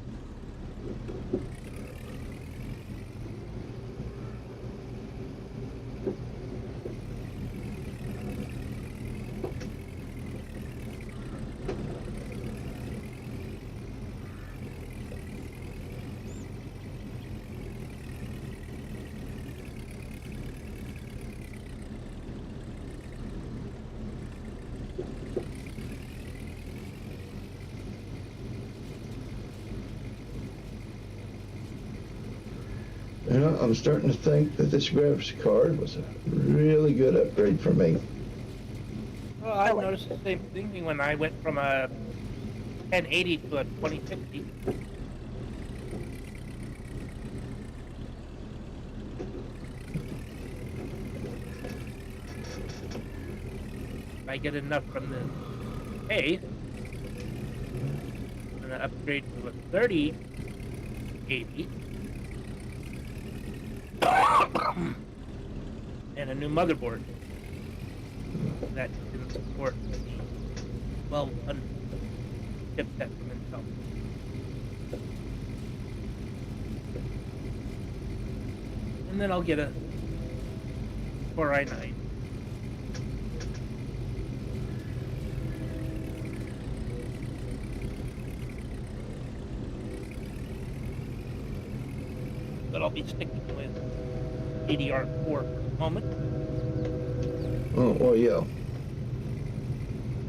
You know, I'm starting to think that this graphics card was a really good upgrade for me. Well, I noticed the same thing when I went from a 1080 to a 2060. If I get enough from this case, I'm gonna upgrade to a 3080 and a new motherboard that can support the 1200 chipset from Intel. And then I'll get a Core i9. But I'll be sticking with DDR4 for the moment, Oh, well, yeah.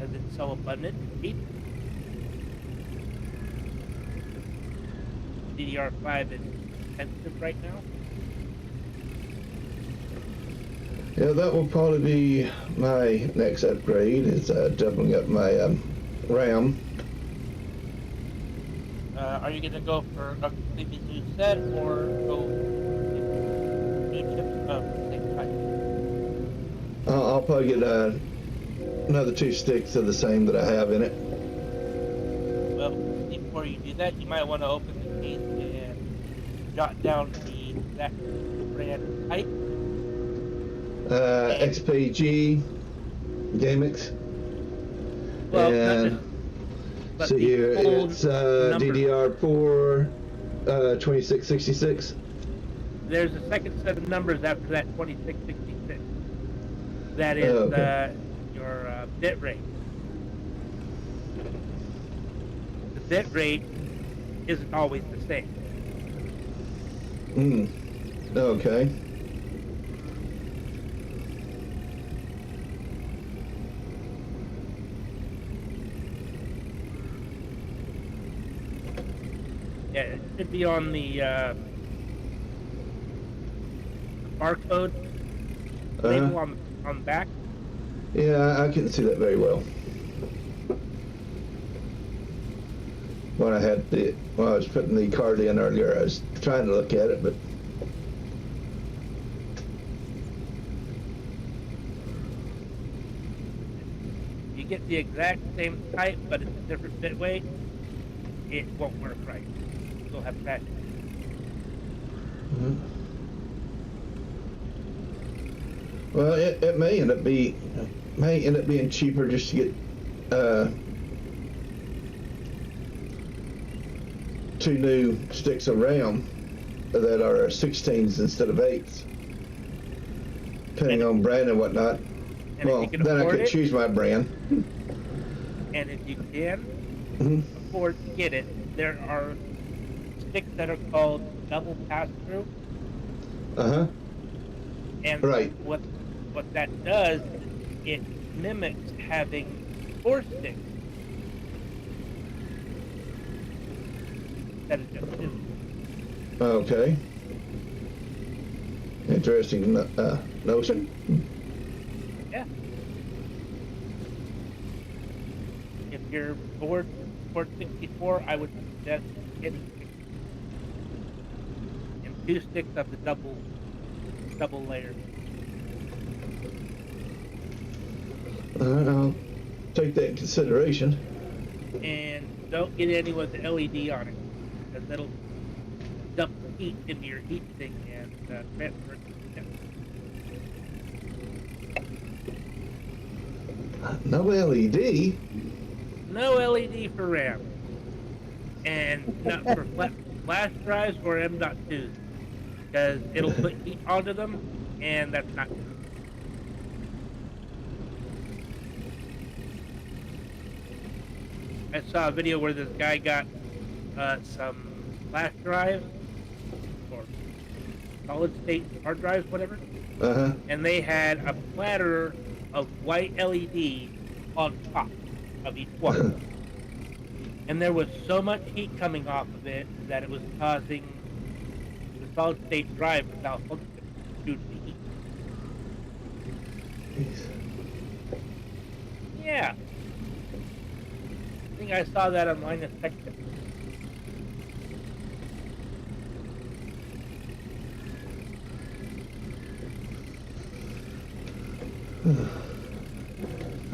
as it's so abundant and cheap. DDR5 is expensive right now. Yeah, that will probably be my next upgrade. Is doubling up my RAM. Are you gonna go for a completely new set or go with new chips of the same type? I'll probably get another 2 sticks of the same that I have in it. Well, before you do that, you might want to open the case and jot down the exact brand type. XPG GameX. Well, not And just, but so the here full it's number. DDR4 2666. There's a second set of numbers after that 2666. That is Okay. your bit rate. The bit rate isn't always the same. Okay. Yeah, it should be on the barcode label on the back. Yeah, I couldn't see that very well. When I was putting the card in earlier, I was trying to look at it, but If you get the exact same type, but it's a different bit weight, it won't work right. You'll have crashes. well, it may end up being cheaper just to get 2 new sticks of RAM that are 16s instead of 8s, depending on brand and whatnot. And Well, if you can then I afford could it, choose my brand. and if you can afford to get it, there are sticks that are called double pass-through. Uh-huh. And Right. what that does is it mimics having 4 sticks instead of just 2. Okay. Interesting notion. Yeah. If you're bored for 64, I would suggest getting 6 and 2 sticks of the double layer. I'll take that in consideration. And don't get any with the LED on it, because that'll dump heat into your heat sink and transfer it to the No LED. No LED for RAM, and not for flash drives or M.2s, because it'll put heat onto them, and that's not good. I saw a video where this guy got some flash drives or solid state hard drives, whatever, Uh-huh. and they had a platter of white LED on top of each one. And there was so much heat coming off of it that it was causing the solid state drive to malfunction due to the heat. Yeah. I think I saw that on Linus Tech Tips.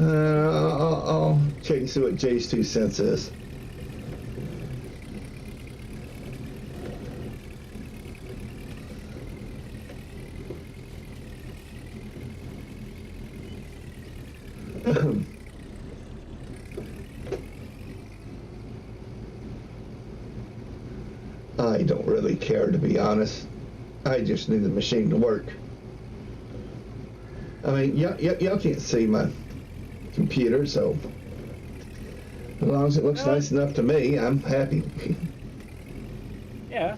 I'll check and see what Jay's 2 cents is. I don't really care, to be honest. I just need the machine to work. I mean, y'all can't see my computer, so as long as it looks nice enough to me, I'm happy. Yeah.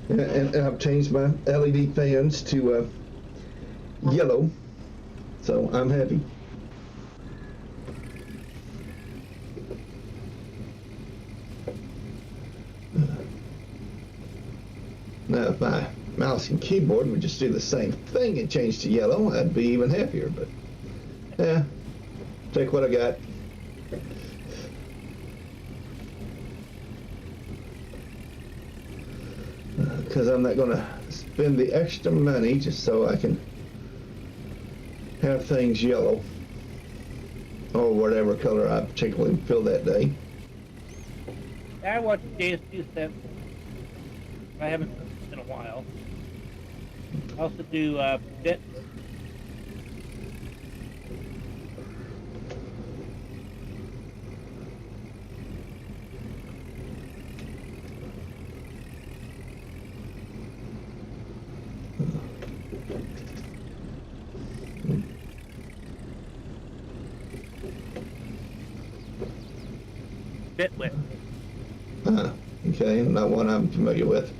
And I've changed my LED fans to yellow, so I'm happy. Now, if my mouse and keyboard would just do the same thing and change to yellow, I'd be even happier, but yeah, take what I got. Because I'm not going to spend the extra money just so I can have things yellow or whatever color I particularly feel that day. I watched JS2 cents. I haven't in a while. I also do bits. Bitwit. Okay, not one I'm familiar with.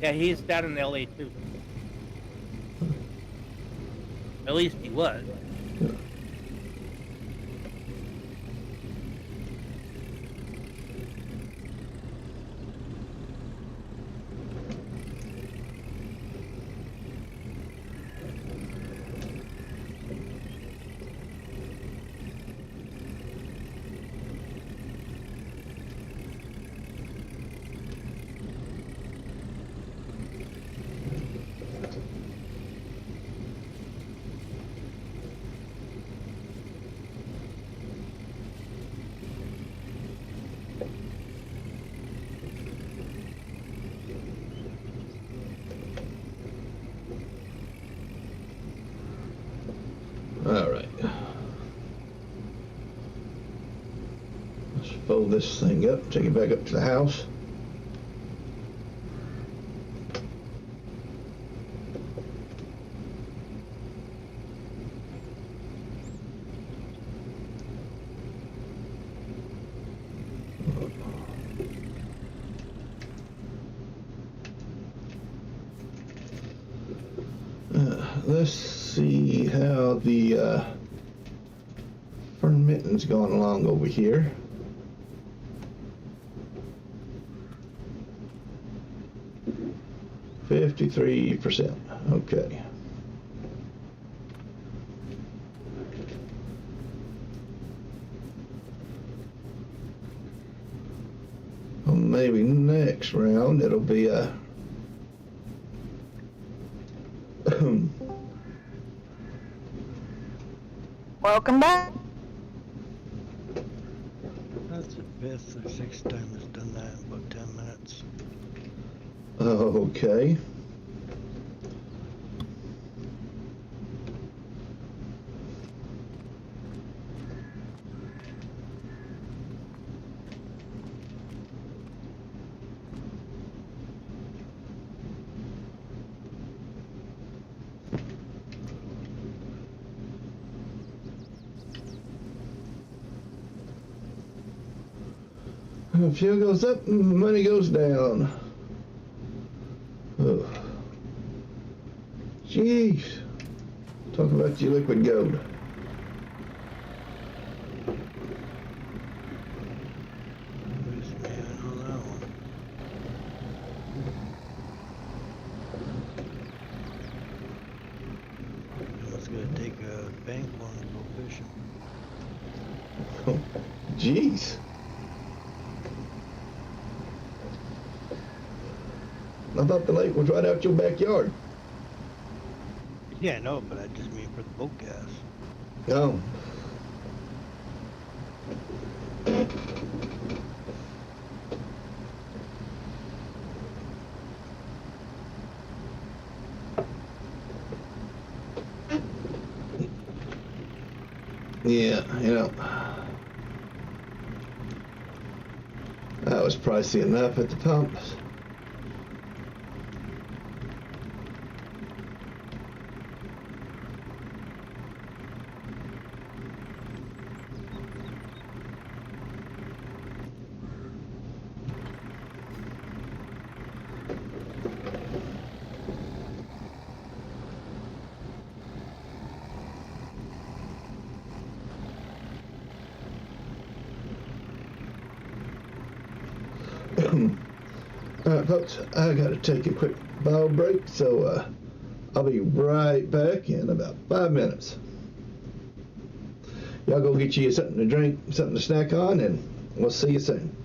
Yeah, he's down in LA too. At least he was. All right. Let's fold this thing up, take it back up to the house. let's see how the fermenting's going along over here. %. Okay. Well, maybe next round it'll be a Welcome back. That's the fifth or sixth time it's done that in about 10 minutes. okay. Fuel goes up, money goes down. Oh. Jeez. Talk about your liquid gold. Where's the man on that one? It's gonna take a bank one to go fishing. Oh, jeez. I thought the lake was right out your backyard. Yeah, no, but I just mean for the boat gas. Oh. Yeah, that was pricey enough at the pumps. Alright folks, I gotta take a quick bottle break, so I'll be right back in about 5 minutes. Y'all go get you something to drink, something to snack on, and we'll see you soon.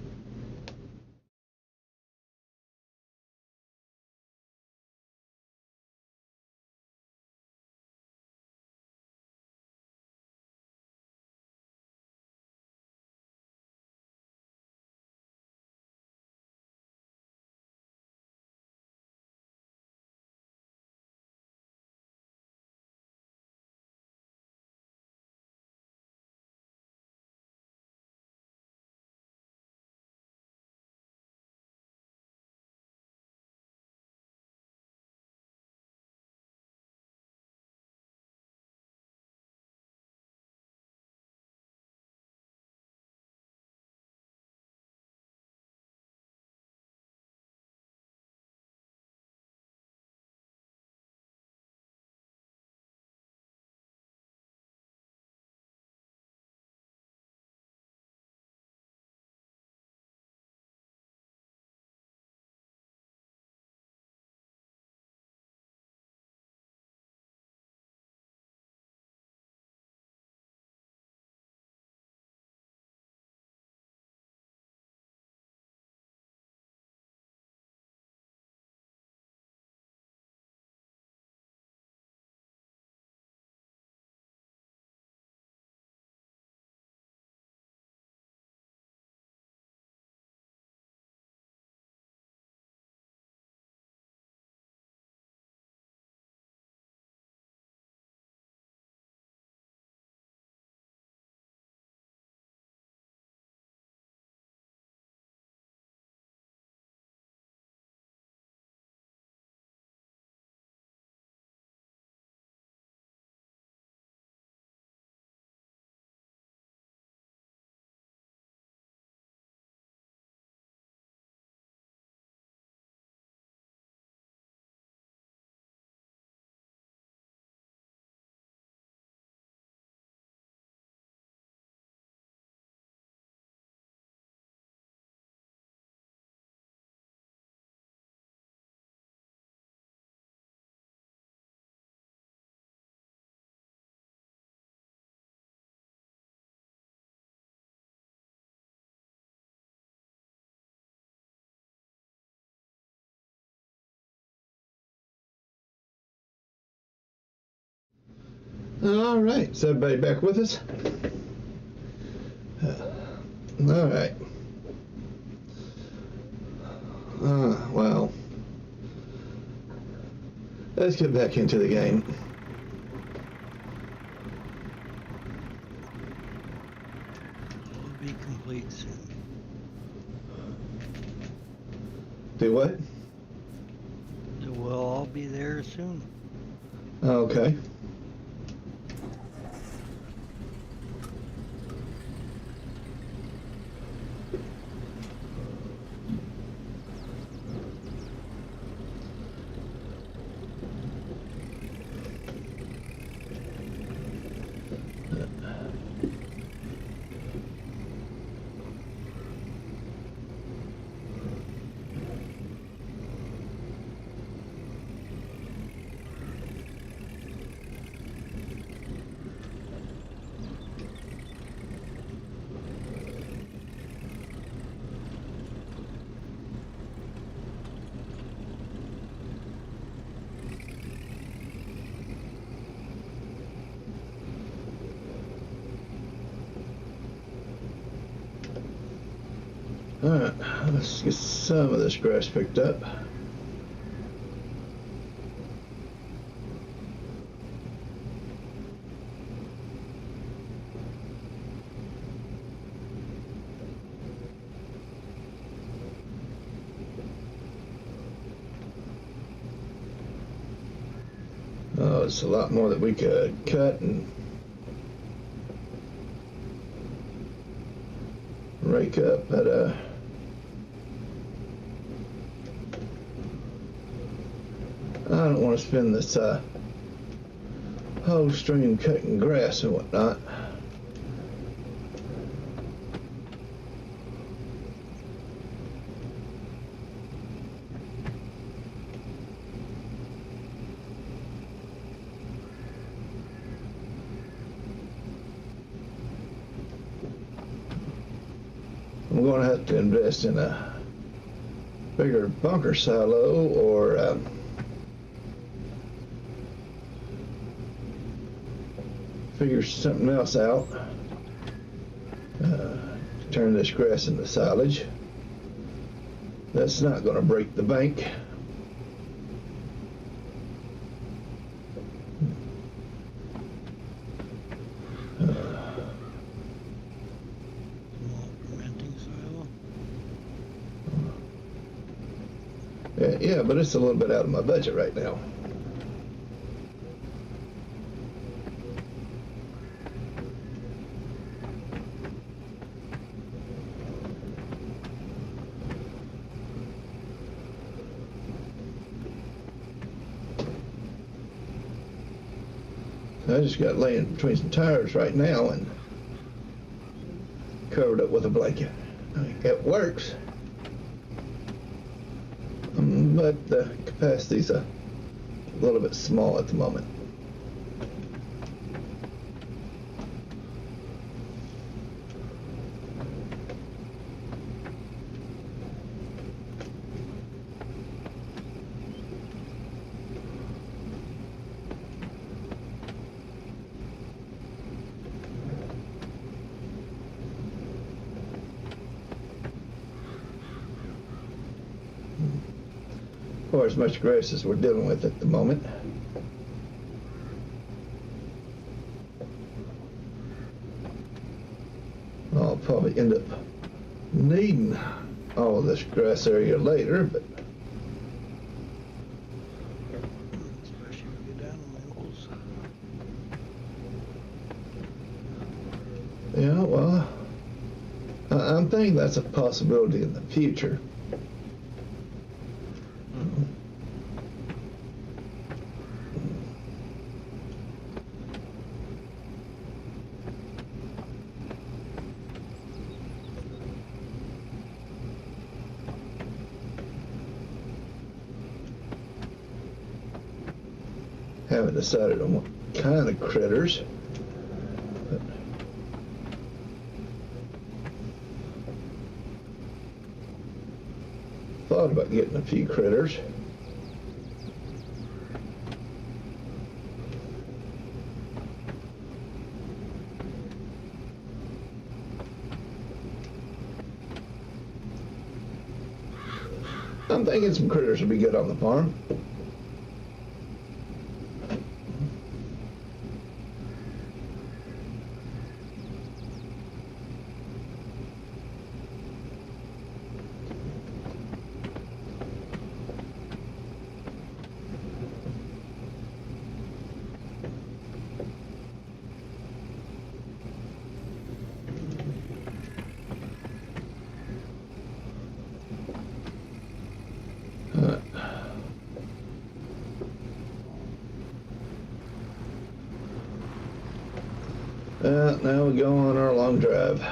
All right, is everybody back with us? All right. Well, let's get back into the game. Will be complete soon. Do what? So we'll all be there soon. Okay. All right, let's get some of this grass picked up. Oh, it's a lot more that we could cut and rake up, but I don't want to spend this whole stream cutting grass and whatnot. I'm going to have to invest in a bigger bunker silo or figure something else out. Turn this grass into silage. That's not going to break the bank. Yeah, but it's a little bit out of my budget right now. I just got laying between some tires right now and covered up with a blanket. I mean, it works. But the capacity's a little bit small at the moment. Or as much grass as we're dealing with at the moment. I'll probably end up needing all of this grass area later, but Especially when we get down on the holes. yeah, well, I'm thinking that's a possibility in the future. Haven't decided on what kind of critters. But thought about getting a few critters. I'm thinking some critters will be good on the farm. Now we go on our long drive.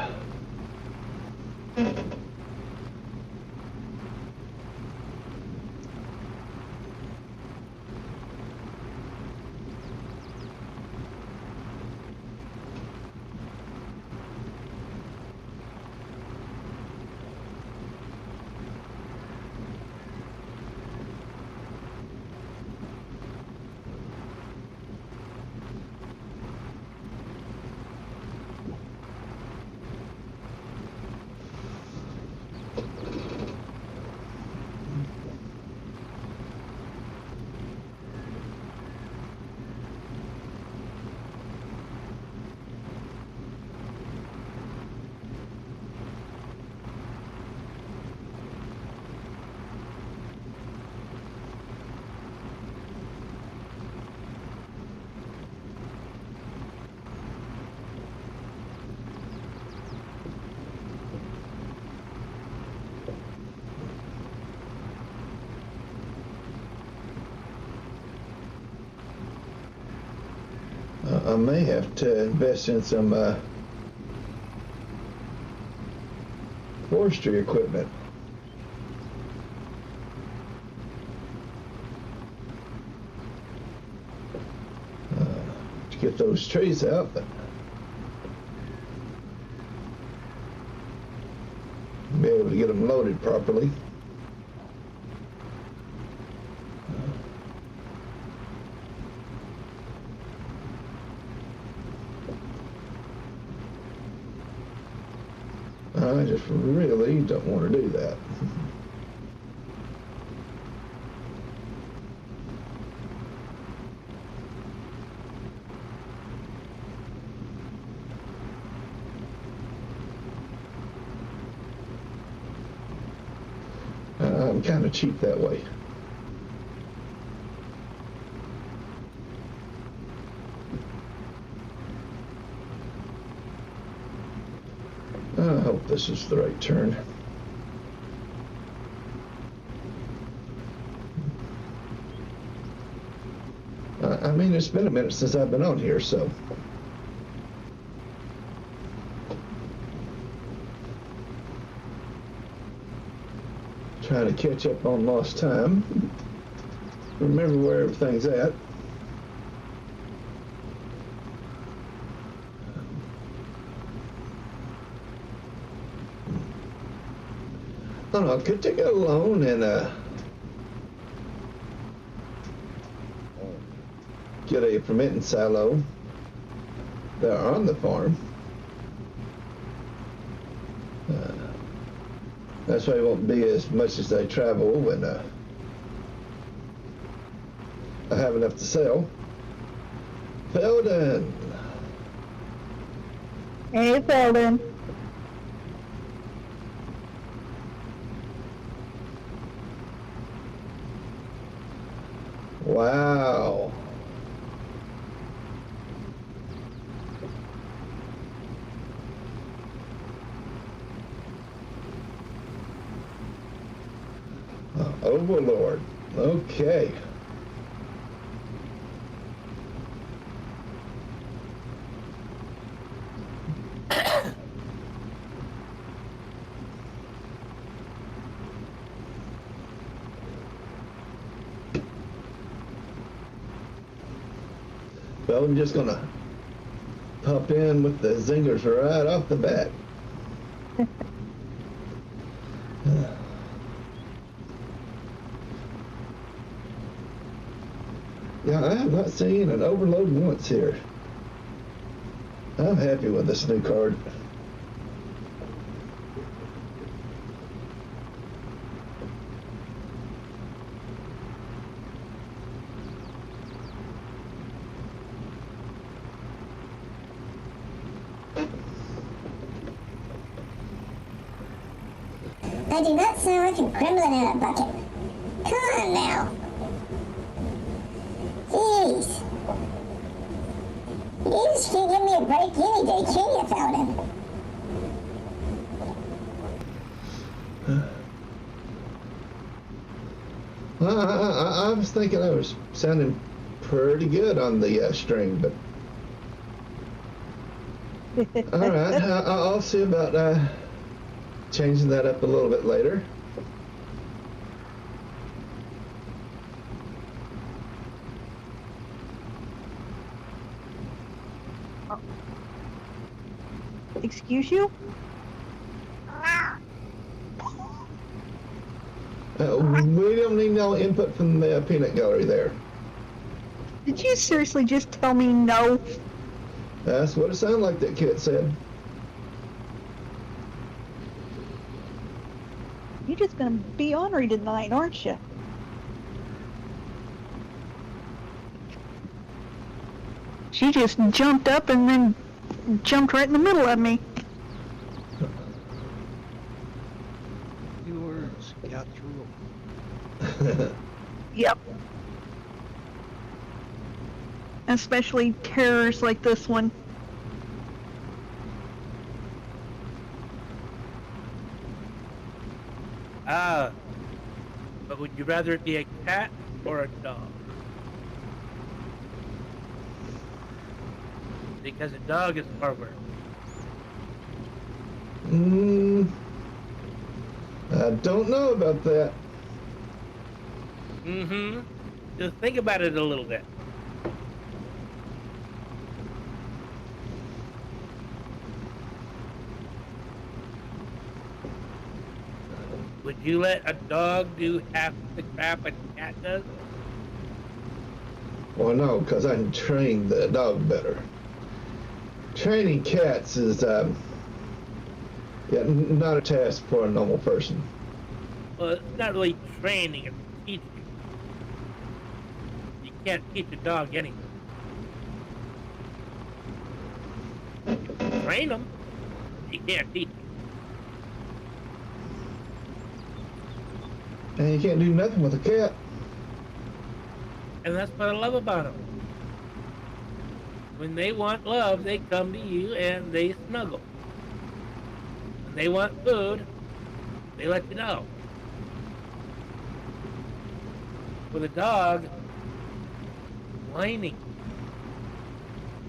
I may have to invest in some forestry equipment. To get those trees out, but be able to get them loaded properly. I just really don't want to do that. I'm kind of cheap that way. I hope this is the right turn. I mean, it's been a minute since I've been on here, so. Trying to catch up on lost time. Remember where everything's at. I don't know, could take it alone and get a fermenting silo there on the farm. That's why it won't be as much as they travel, and I have enough to sell. Felden. Hey, Felden. Wow. Overlord. Okay. Well, I'm just gonna pop in with the zingers right off the bat. Yeah, I have not seen an overload once here. I'm happy with this new card. I do not sound like a gremlin in a bucket. Come on now. Jeez. You just can't give me a break any day, can you, Fountain? I was thinking I was sounding pretty good on the string, but all right, I'll see about changing that up a little bit later. Excuse you? We don't need no input from the peanut gallery there. Did you seriously just tell me no? That's what it sounded like that kid said. You're just gonna be ornery tonight, aren't you? She just jumped up and then jumped right in the middle of me. Few words, got through 'em. Yep. Especially terrors like this one. But would you rather it be a cat or a dog? Because a dog is far worse. I don't know about that. Mm-hmm. Just think about it a little bit. Would you let a dog do half the crap a cat does? Well, no, because I can train the dog better. Training cats is not a task for a normal person. Well, it's not really training, it's teaching. You can't teach a dog anything. Train them, you can't teach them. And you can't do nothing with a cat. And that's what I love about them. When they want love, they come to you and they snuggle. When they want food, they let you know. With a dog, whining.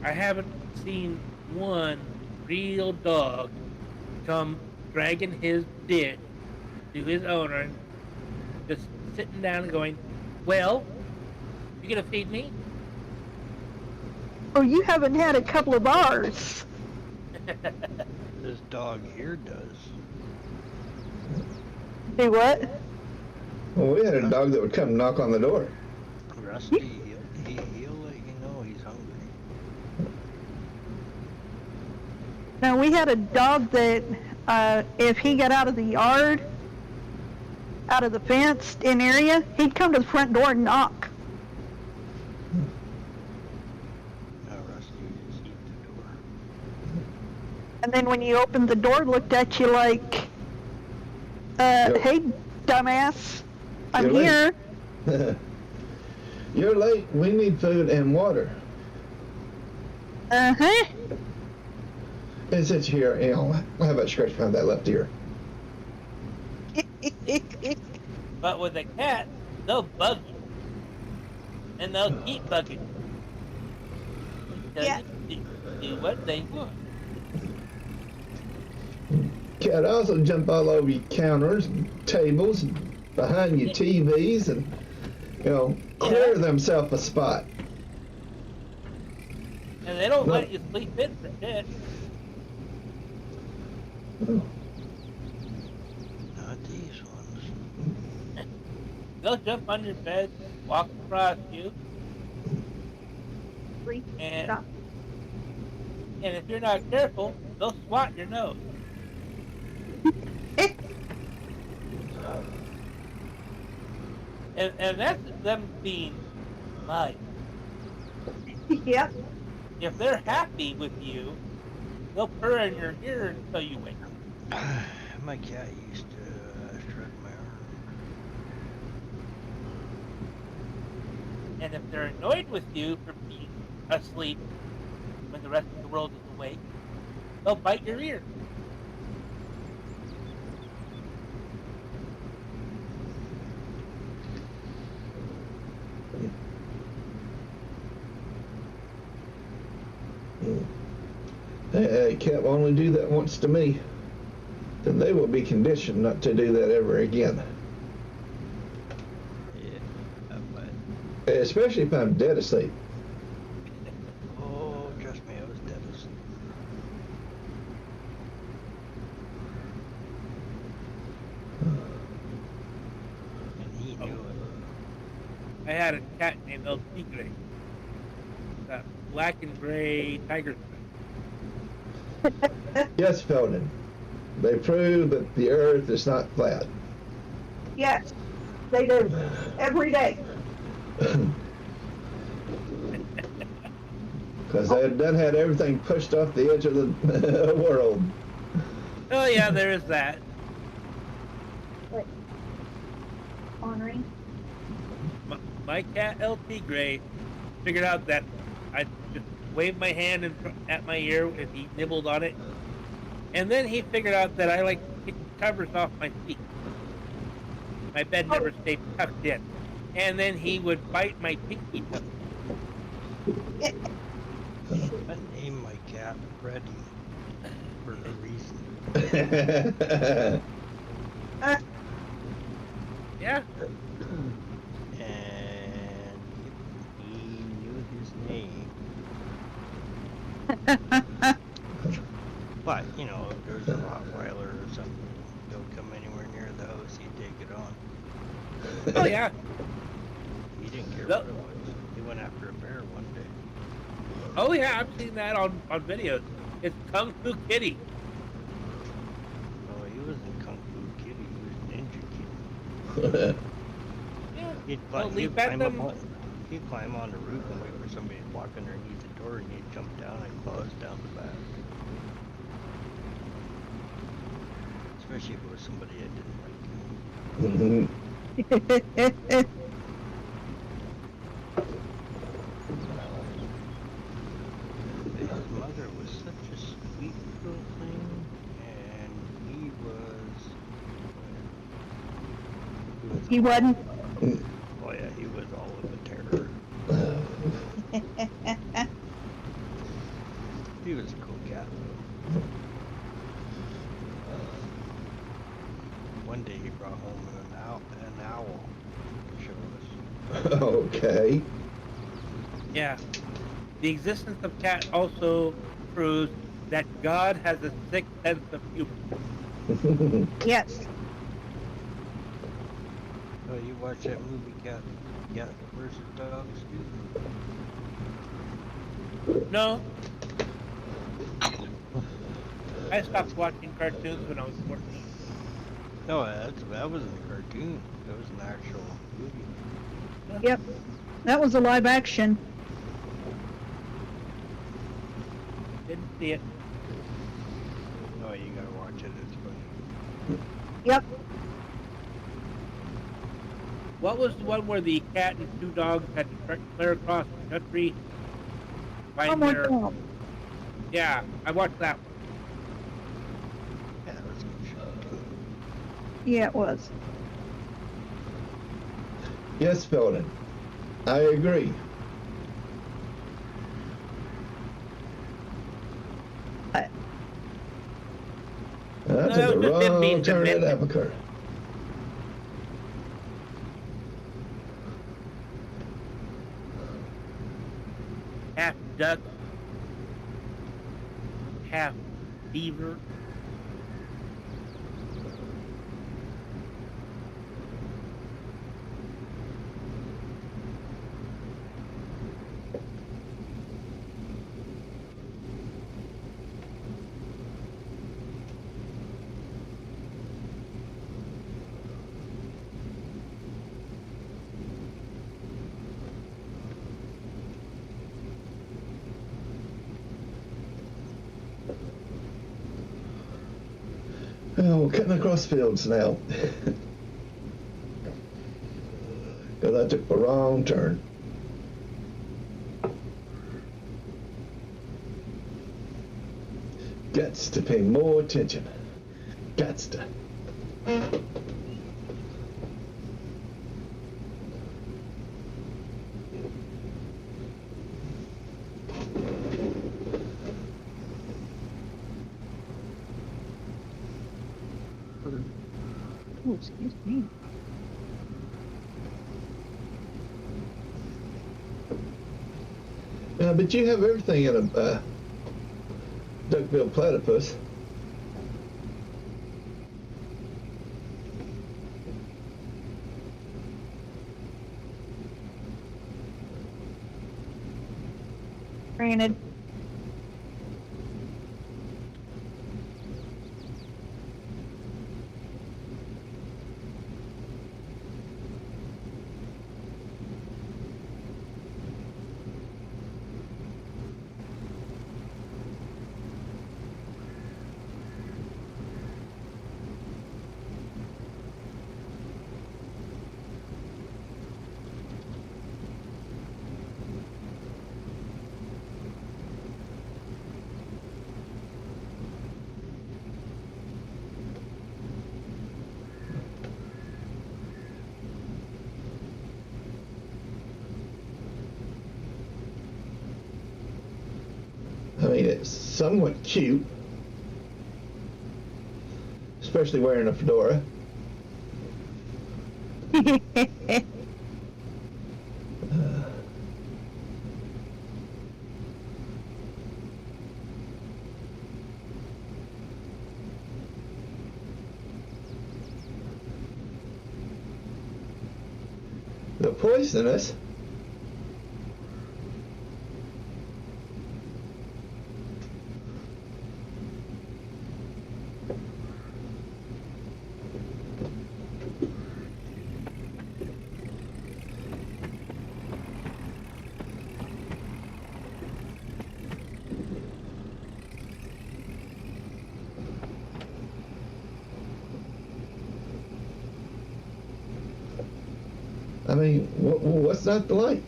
I haven't seen one real dog come dragging his dish to his owner and just sitting down and going, well, you gonna feed me? Oh, you haven't had a couple of bars. This dog here does. Do what? Well, we had a dog that would come knock on the door. Rusty, he'll let you know he's hungry. Now, we had a dog that, if he got out of the yard, out of the fenced-in area, he'd come to the front door and knock. No, Rusty would just eat the door. And then when you opened the door, looked at you like, hey, dumbass, I'm You're here. late. You're late. We need food and water. Uh-huh. And since you're here, how about scratch behind that left ear? But with a cat, they'll bug you. And they'll keep bugging you. Until Yeah. you do what they want. Cat also jump all over your counters, tables, behind your TVs, and clear themselves a spot. And they don't No. let you sleep in for shit. Not these ones. They'll jump on your bed, walk across you, and Stop. and if you're not careful, they'll swat your nose. And that's them being nice. Yep. If they're happy with you, they'll purr in your ear until you wake up. My cat used to And if they're annoyed with you for being asleep when the rest of the world is awake, they'll bite your ear. A cat will only do that once to me. Then they will be conditioned not to do that ever again. Yeah, but Especially if I'm dead asleep. oh, trust me, I was dead asleep. And he knew it. I had a cat named El Tigre. That black and gray tiger stripe. Yes, Felden. They prove that the earth is not flat. Yes, they do. Every day. Because they done had everything pushed off the edge of the world. Oh yeah, there is that. Ornery. My cat El Tigre figured out that I just waved my hand at my ear if he nibbled on it. And then he figured out that I like to kick the covers off my feet. My bed never stayed tucked in. And then he would bite my pinky toe. I named my cat Freddy for a reason. Yeah. And he knew his name. But, you know, if there's a Rottweiler or something, he'll come anywhere near the house, he'd take it on. Oh yeah. He didn't care Nope. what it was. He went after a bear one day. Oh yeah, I've seen that on videos. It's Kung Fu Kitty. No, he wasn't Kung Fu Kitty, he was Ninja Kitty. Yeah. He'd Well, climb, leave that them. he'd climb on the roof and wait for somebody to walk underneath the door, and he'd jump down and claws down the back. Especially if it was somebody I didn't like. His mother was such a sweet little thing, and he was He wasn't. oh yeah, he was all of a terror. He was a cool cat. One day he brought home an owl to show us. Okay. Yeah. The existence of cat also proves that God has a sixth sense of humor. Yes. Oh, you watch that movie, Cat versus Dogs, dude? No. I stopped watching cartoons when I was 14. No, that wasn't a cartoon. That was an actual movie. Yep. That was a live action. Didn't see it. Oh, you gotta watch it. It's funny. Yep. What was the one where the cat and two dogs had to clear across the country? Oh Find my their... God. Yeah, I watched that one. Yeah, that was a good show too. Yeah, it was. Yes, Felden. I agree. That's No, the just him being wrong turn at demented. Abacar. Half duck, half beaver. Oh, we're cutting across fields now. Because I took the wrong turn. Gots to pay more attention. Gots to. Oh, excuse me. But you have everything in a duck-billed platypus. Granted. I mean, it's somewhat cute, especially wearing a fedora. The poisonous. I mean, what's not to like?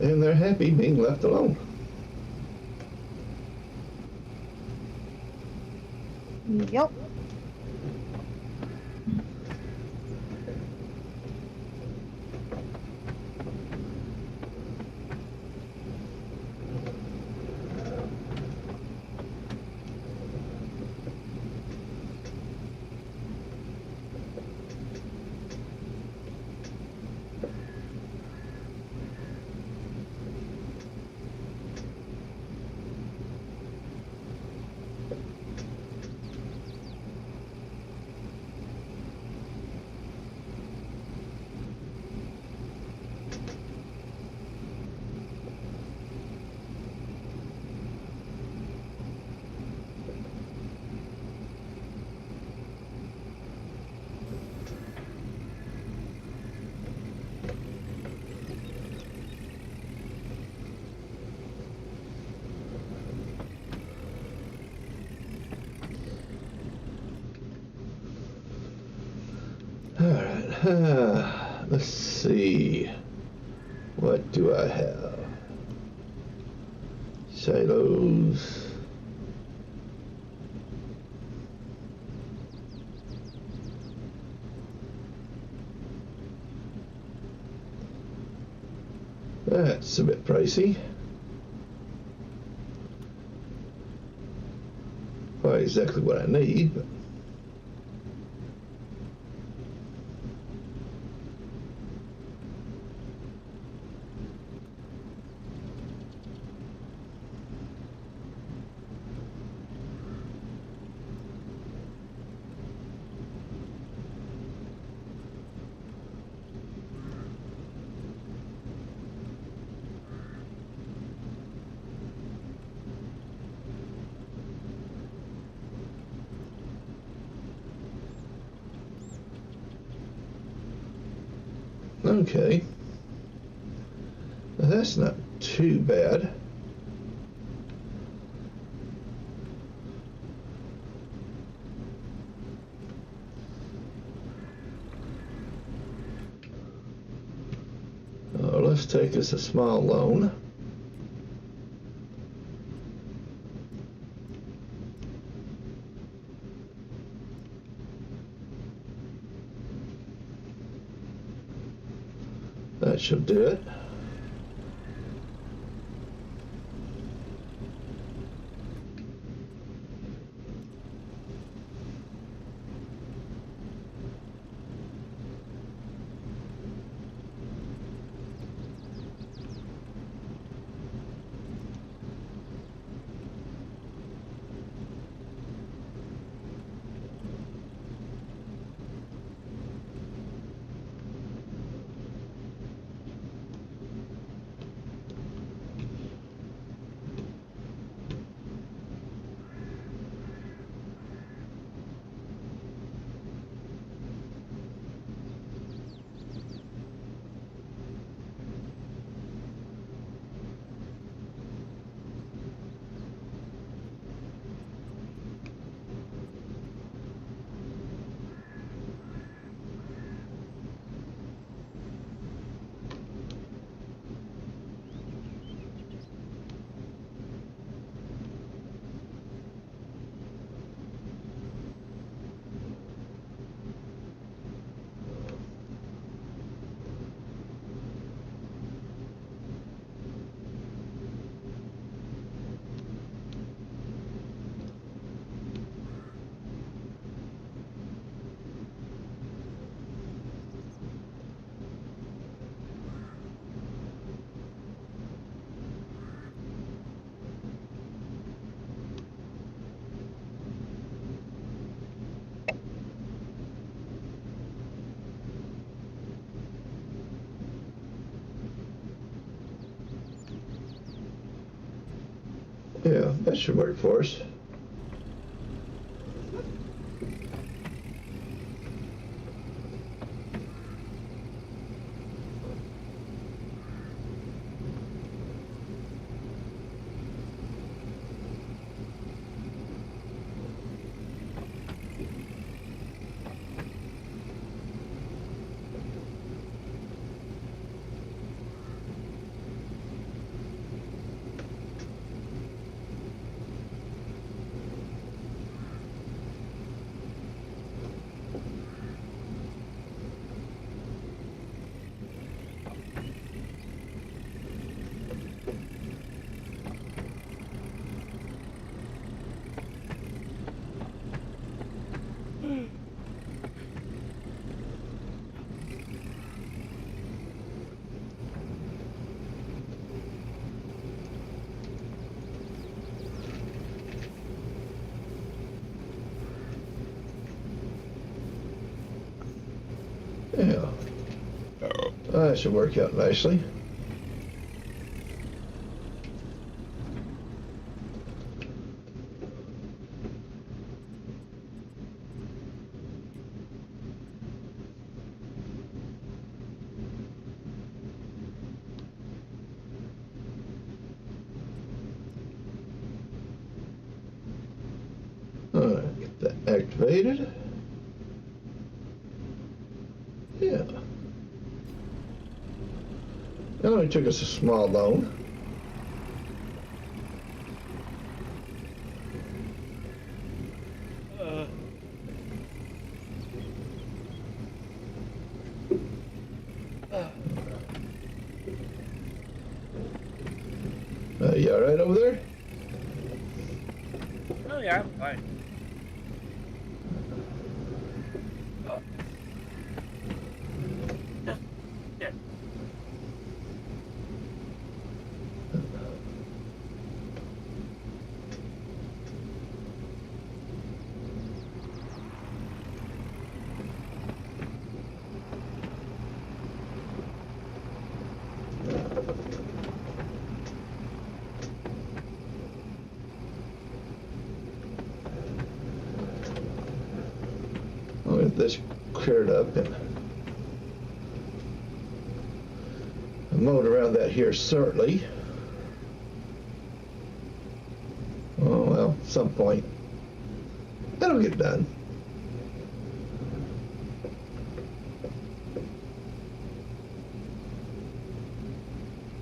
And they're happy being left alone. Yep. All right, let's see. What do I have? Silos. That's a bit pricey. Not exactly what I need, but Okay. Now that's not too bad. Let's take us a small loan. That should do it. Yeah, that should work for us. Yeah. That should work out nicely. Get that activated. Yeah. It only took us a small loan. You all right over there? Oh yeah, I'm fine. Yeah. I'll get this cleared up and mowed around that here certainly. Oh well, at some point that'll get done.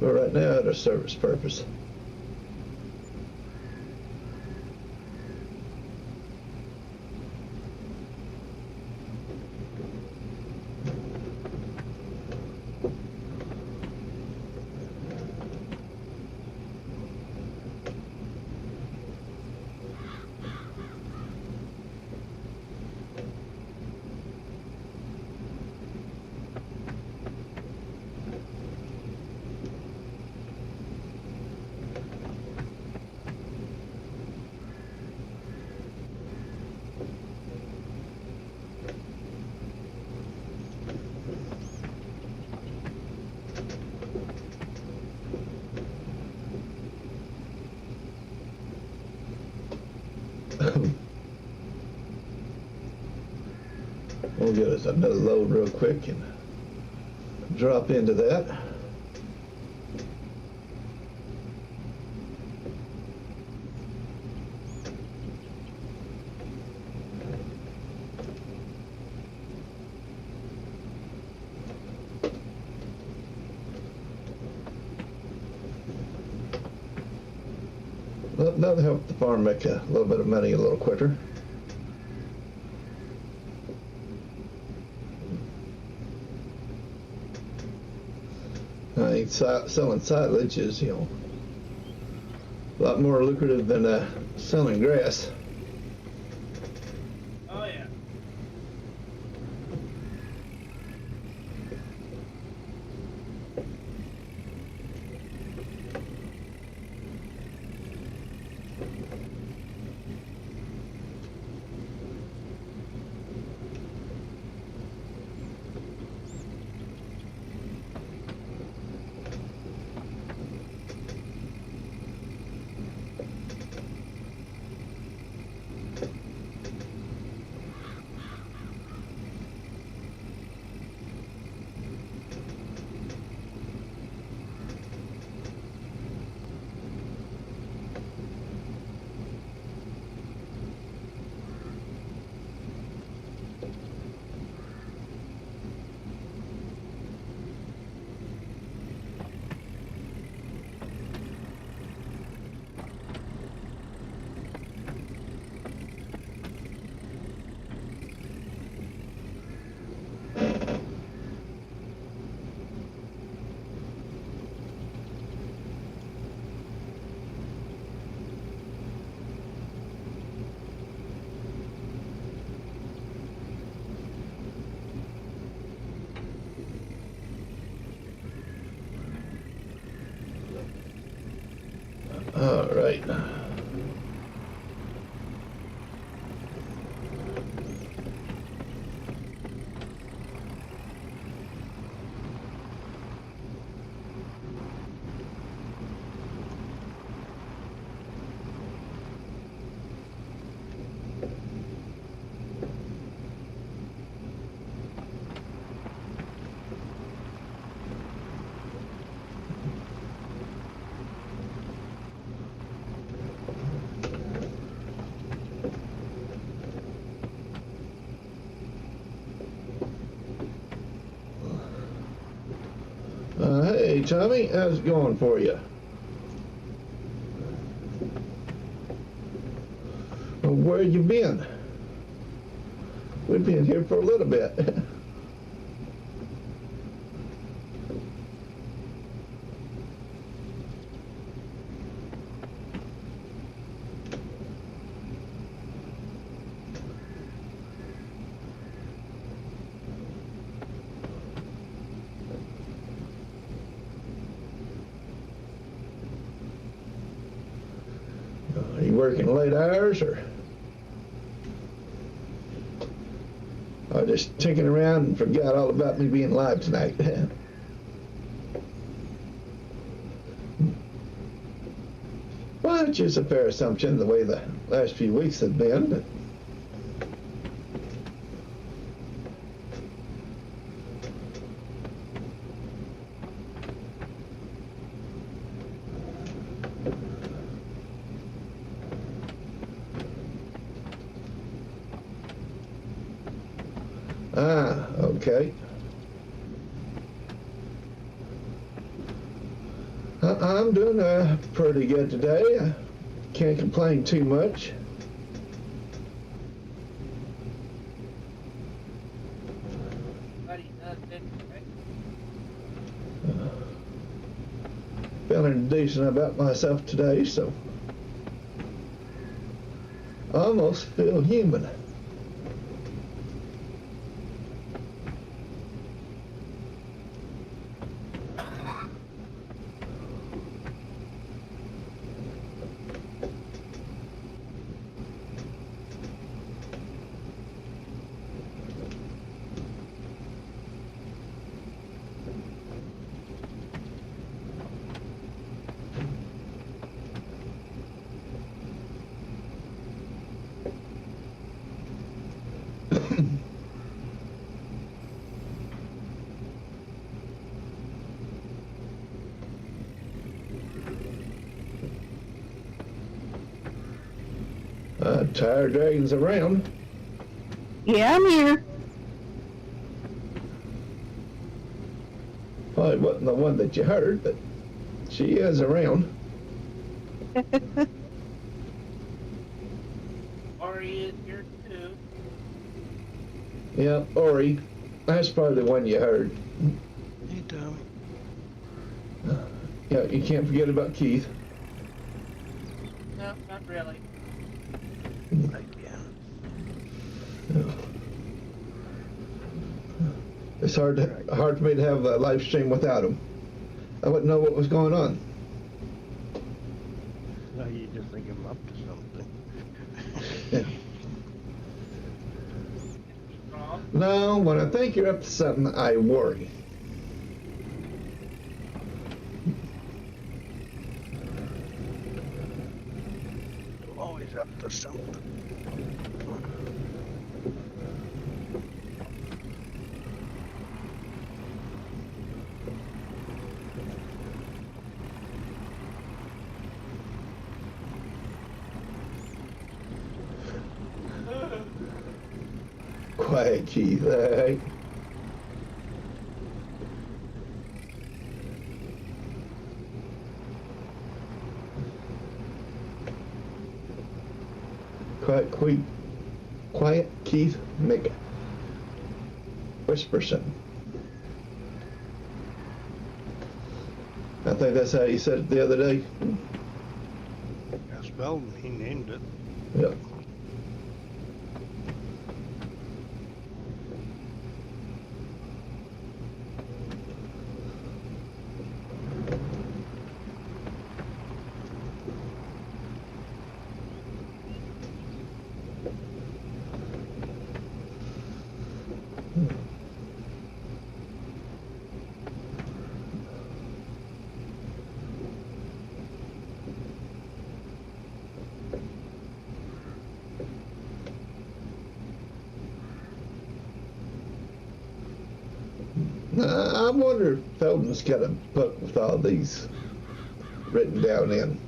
But right now, at a service purpose. We'll get us another load real quick and drop into that. Well, that'll help the farm make a little bit of money a little quicker. I think selling silage is, you know, a lot more lucrative than selling grass. Oh yeah. All right. Hey, Tommy, how's it going for you? Well, where you been? We've been here for a little bit. Are you working late hours or just ticking around and forgot all about me being live tonight? Well, it's just a fair assumption the way the last few weeks have been. But Okay. I'm doing pretty good today. I can't complain too much. Buddy, nothing, right? Feeling decent about myself today, so I almost feel human. Tire dragging's around. Yeah, I'm here. Probably wasn't the one that you heard, but she is around. Ari is here too. Yeah, Ori. That's probably the one you heard. Hey, Tommy. Yeah, you can't forget about Keith. No, not really. Again. It's hard for me to have a live stream without him. I wouldn't know what was going on. No, you just think I'm up to something. Yeah. Wrong. No, when I think you're up to something, I worry. Always up to something. Quiet, Keith. Hey. Quiet, Keith. Make it. Whisper something. I think that's how you said it the other day. I spelled him, he named it. Yep. I wonder if Felton's got a book with all these written down in.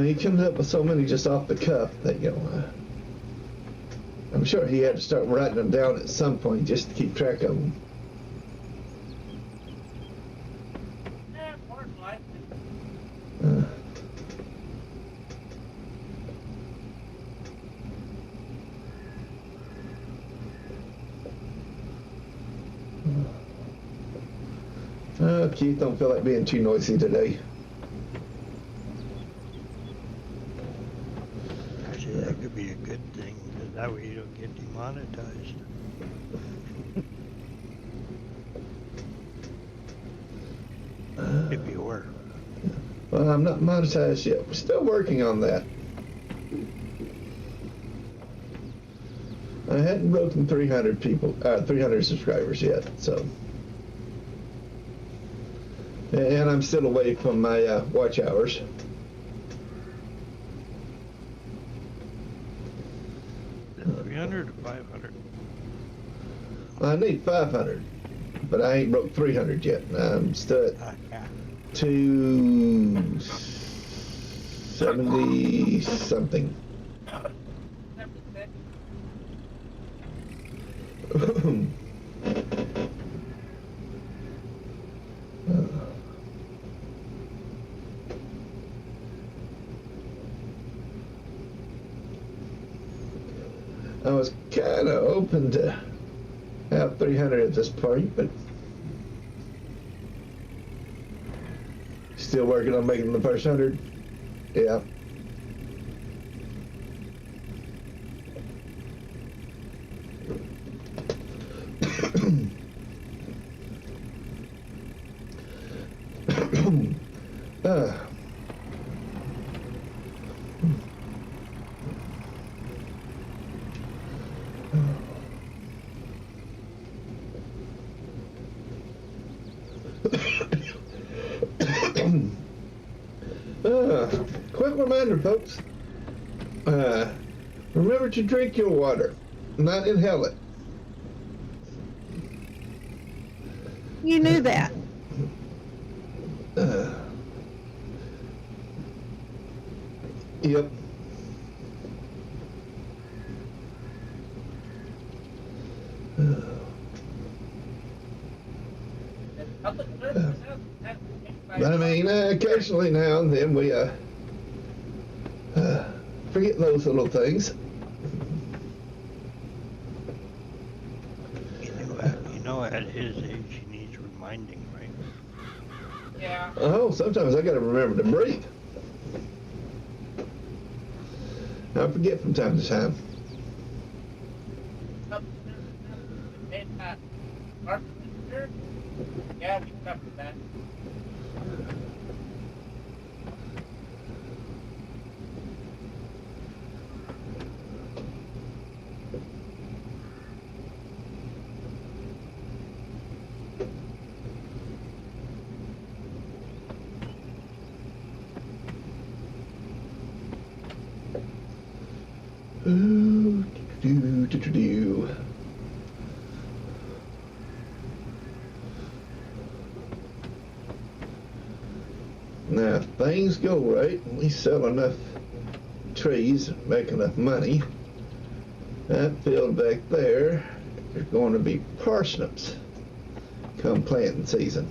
He comes up with so many just off the cuff that, you know, I'm sure he had to start writing them down at some point just to keep track of them. More than likely. Keith don't feel like being too noisy today. Actually, that could be a good thing, because that way you don't get demonetized. If you were. Well, I'm not monetized yet. We're still working on that. I hadn't broken 300 subscribers yet, so. And I'm still away from my watch hours. Is it 300 or 500? I need 500. but I ain't broke 300 yet. I'm still at Yeah. 270 something. I was kind of open to have 300 at this point, but still working on making the first 100. Yeah. uh. Quick reminder, folks. Remember to drink your water, not inhale it. You knew that. Yep. But I mean, occasionally now and then we forget those little things. You know, at his age, he needs reminding, right? Yeah. Oh, sometimes I got to remember to breathe. I forget from time to time. Yeah, we covered that. Ooh, do. Now, if things go right, and we sell enough trees, make enough money, that field back there is going to be parsnips come planting season.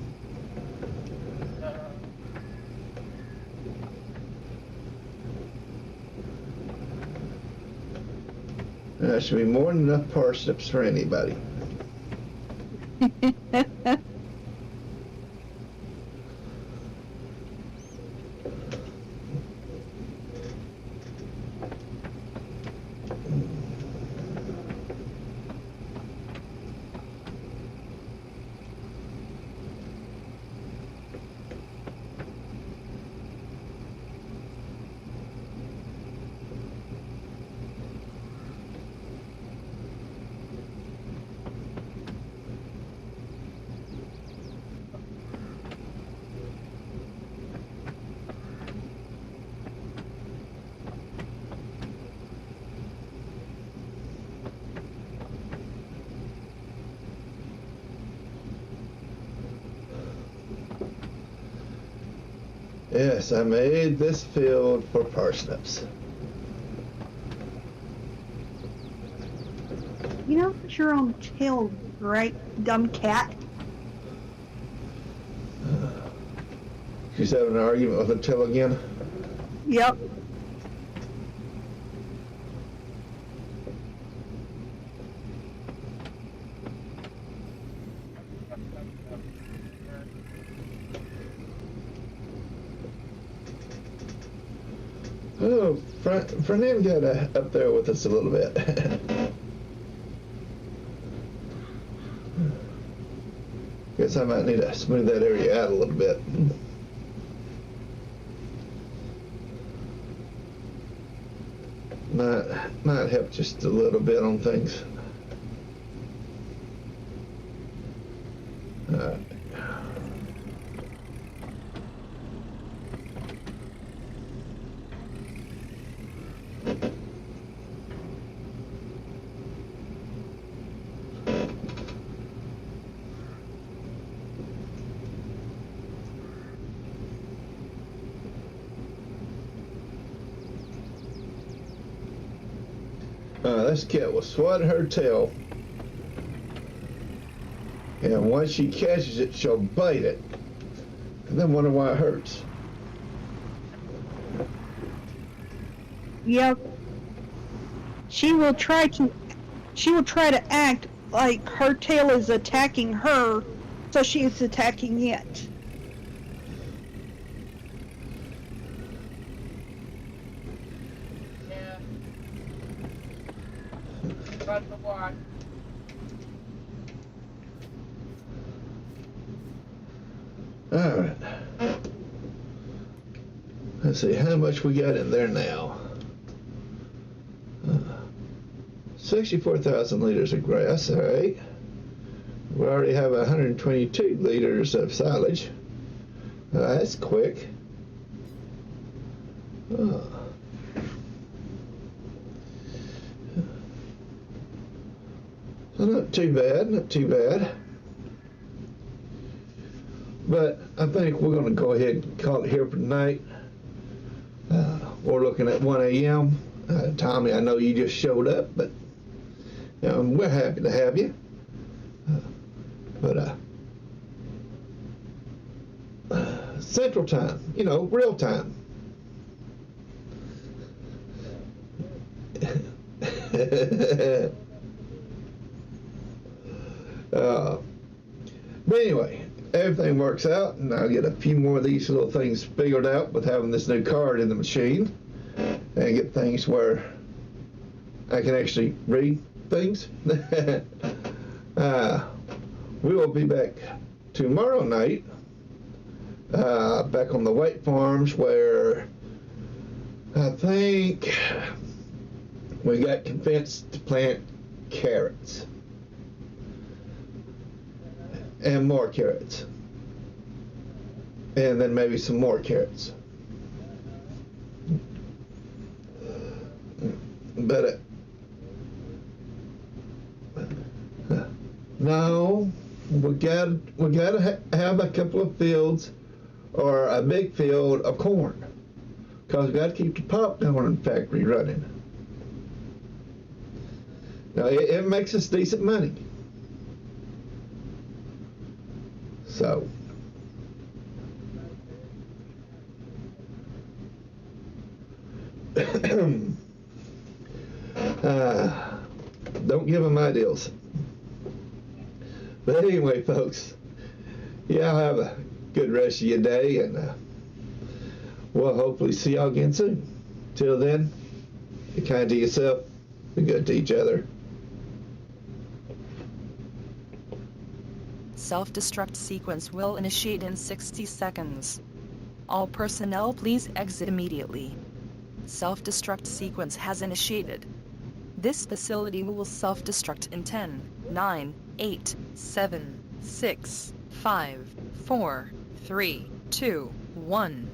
There should be more than enough parsnips for anybody. Yes, I made this field for parsnips. You know, put your own tail, right, dumb cat? She's having an argument with her tail again. Yep. Oh, Fernand got up there with us a little bit. Guess I might need to smooth that area out a little bit. Might help just a little bit on things. All right. This cat will swat her tail, and once she catches it, she'll bite it, and then wonder why it hurts. Yep. She will try to act like her tail is attacking her, so she is attacking it. Yeah. Fun to watch. All right. Let's see how much we got in there now. 64,000 liters of grass, all right. We already have 122 liters of silage. That's quick. So not too bad, not too bad. But I think we're going to go ahead and call it here for tonight. We're looking at 1 a.m. Tommy, I know you just showed up, but you know, we're happy to have you. Central time, you know, real time. But anyway, everything works out, and I'll get a few more of these little things figured out with having this new card in the machine, and get things where I can actually read things. We will be back tomorrow night, back on the White Farms, where I think we got convinced to plant carrots. And more carrots. And then maybe some more carrots. But no, we gotta have a couple of fields, or a big field of corn, because we gotta keep the popcorn factory running. Now it makes us decent money. So don't give them ideals. But anyway, folks, y'all have a good rest of your day, and we'll hopefully see y'all again soon. Till then, be kind to yourself, be good to each other. Self-destruct sequence will initiate in 60 seconds. All personnel please exit immediately. Self-destruct sequence has initiated. This facility will self-destruct in 10, 9, 8, 7, 6, 5, 4, 3, 2, 1.